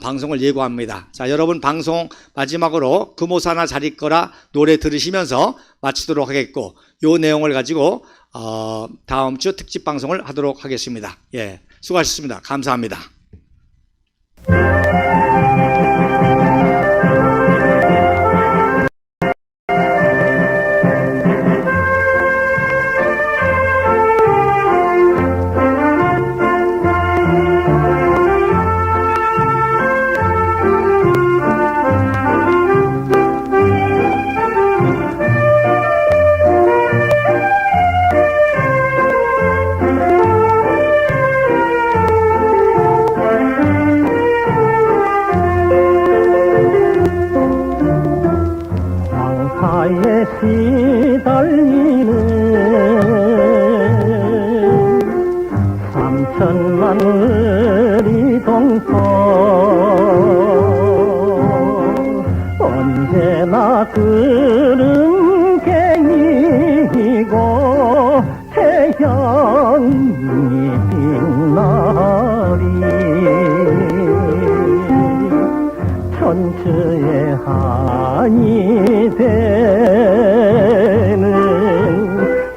방송을 예고합니다. 자, 여러분 방송 마지막으로 금오사나 자리거라 노래 들으시면서 마치도록 하겠고 요 내용을 가지고 다음 주 특집 방송을 하도록 하겠습니다. 예, 수고하셨습니다. 감사합니다. 시달리는 3천만 의리 동포 언제나 구름갱이고 태양이 빛나리 천추의 한이 되는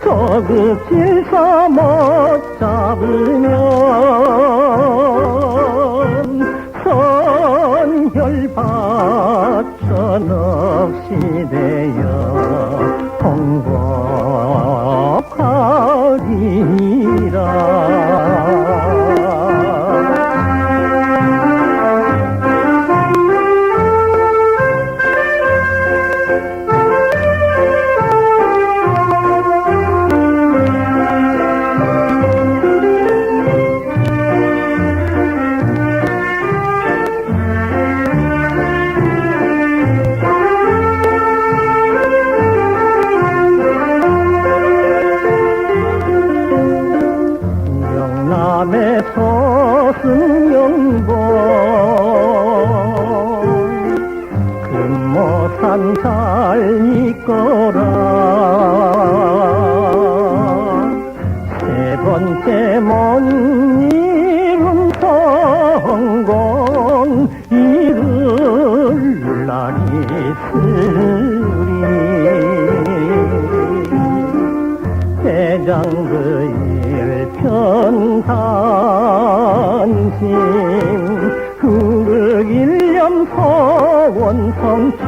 저급질서 못 잡으면 선혈받천 없이 되어 통곡하리라. 영남의 소승영보 금모산 잘 있거라 세 번째 못 이룬 성공 이룰 날이 있으리 대장의 편단심 흑일념 소원 성취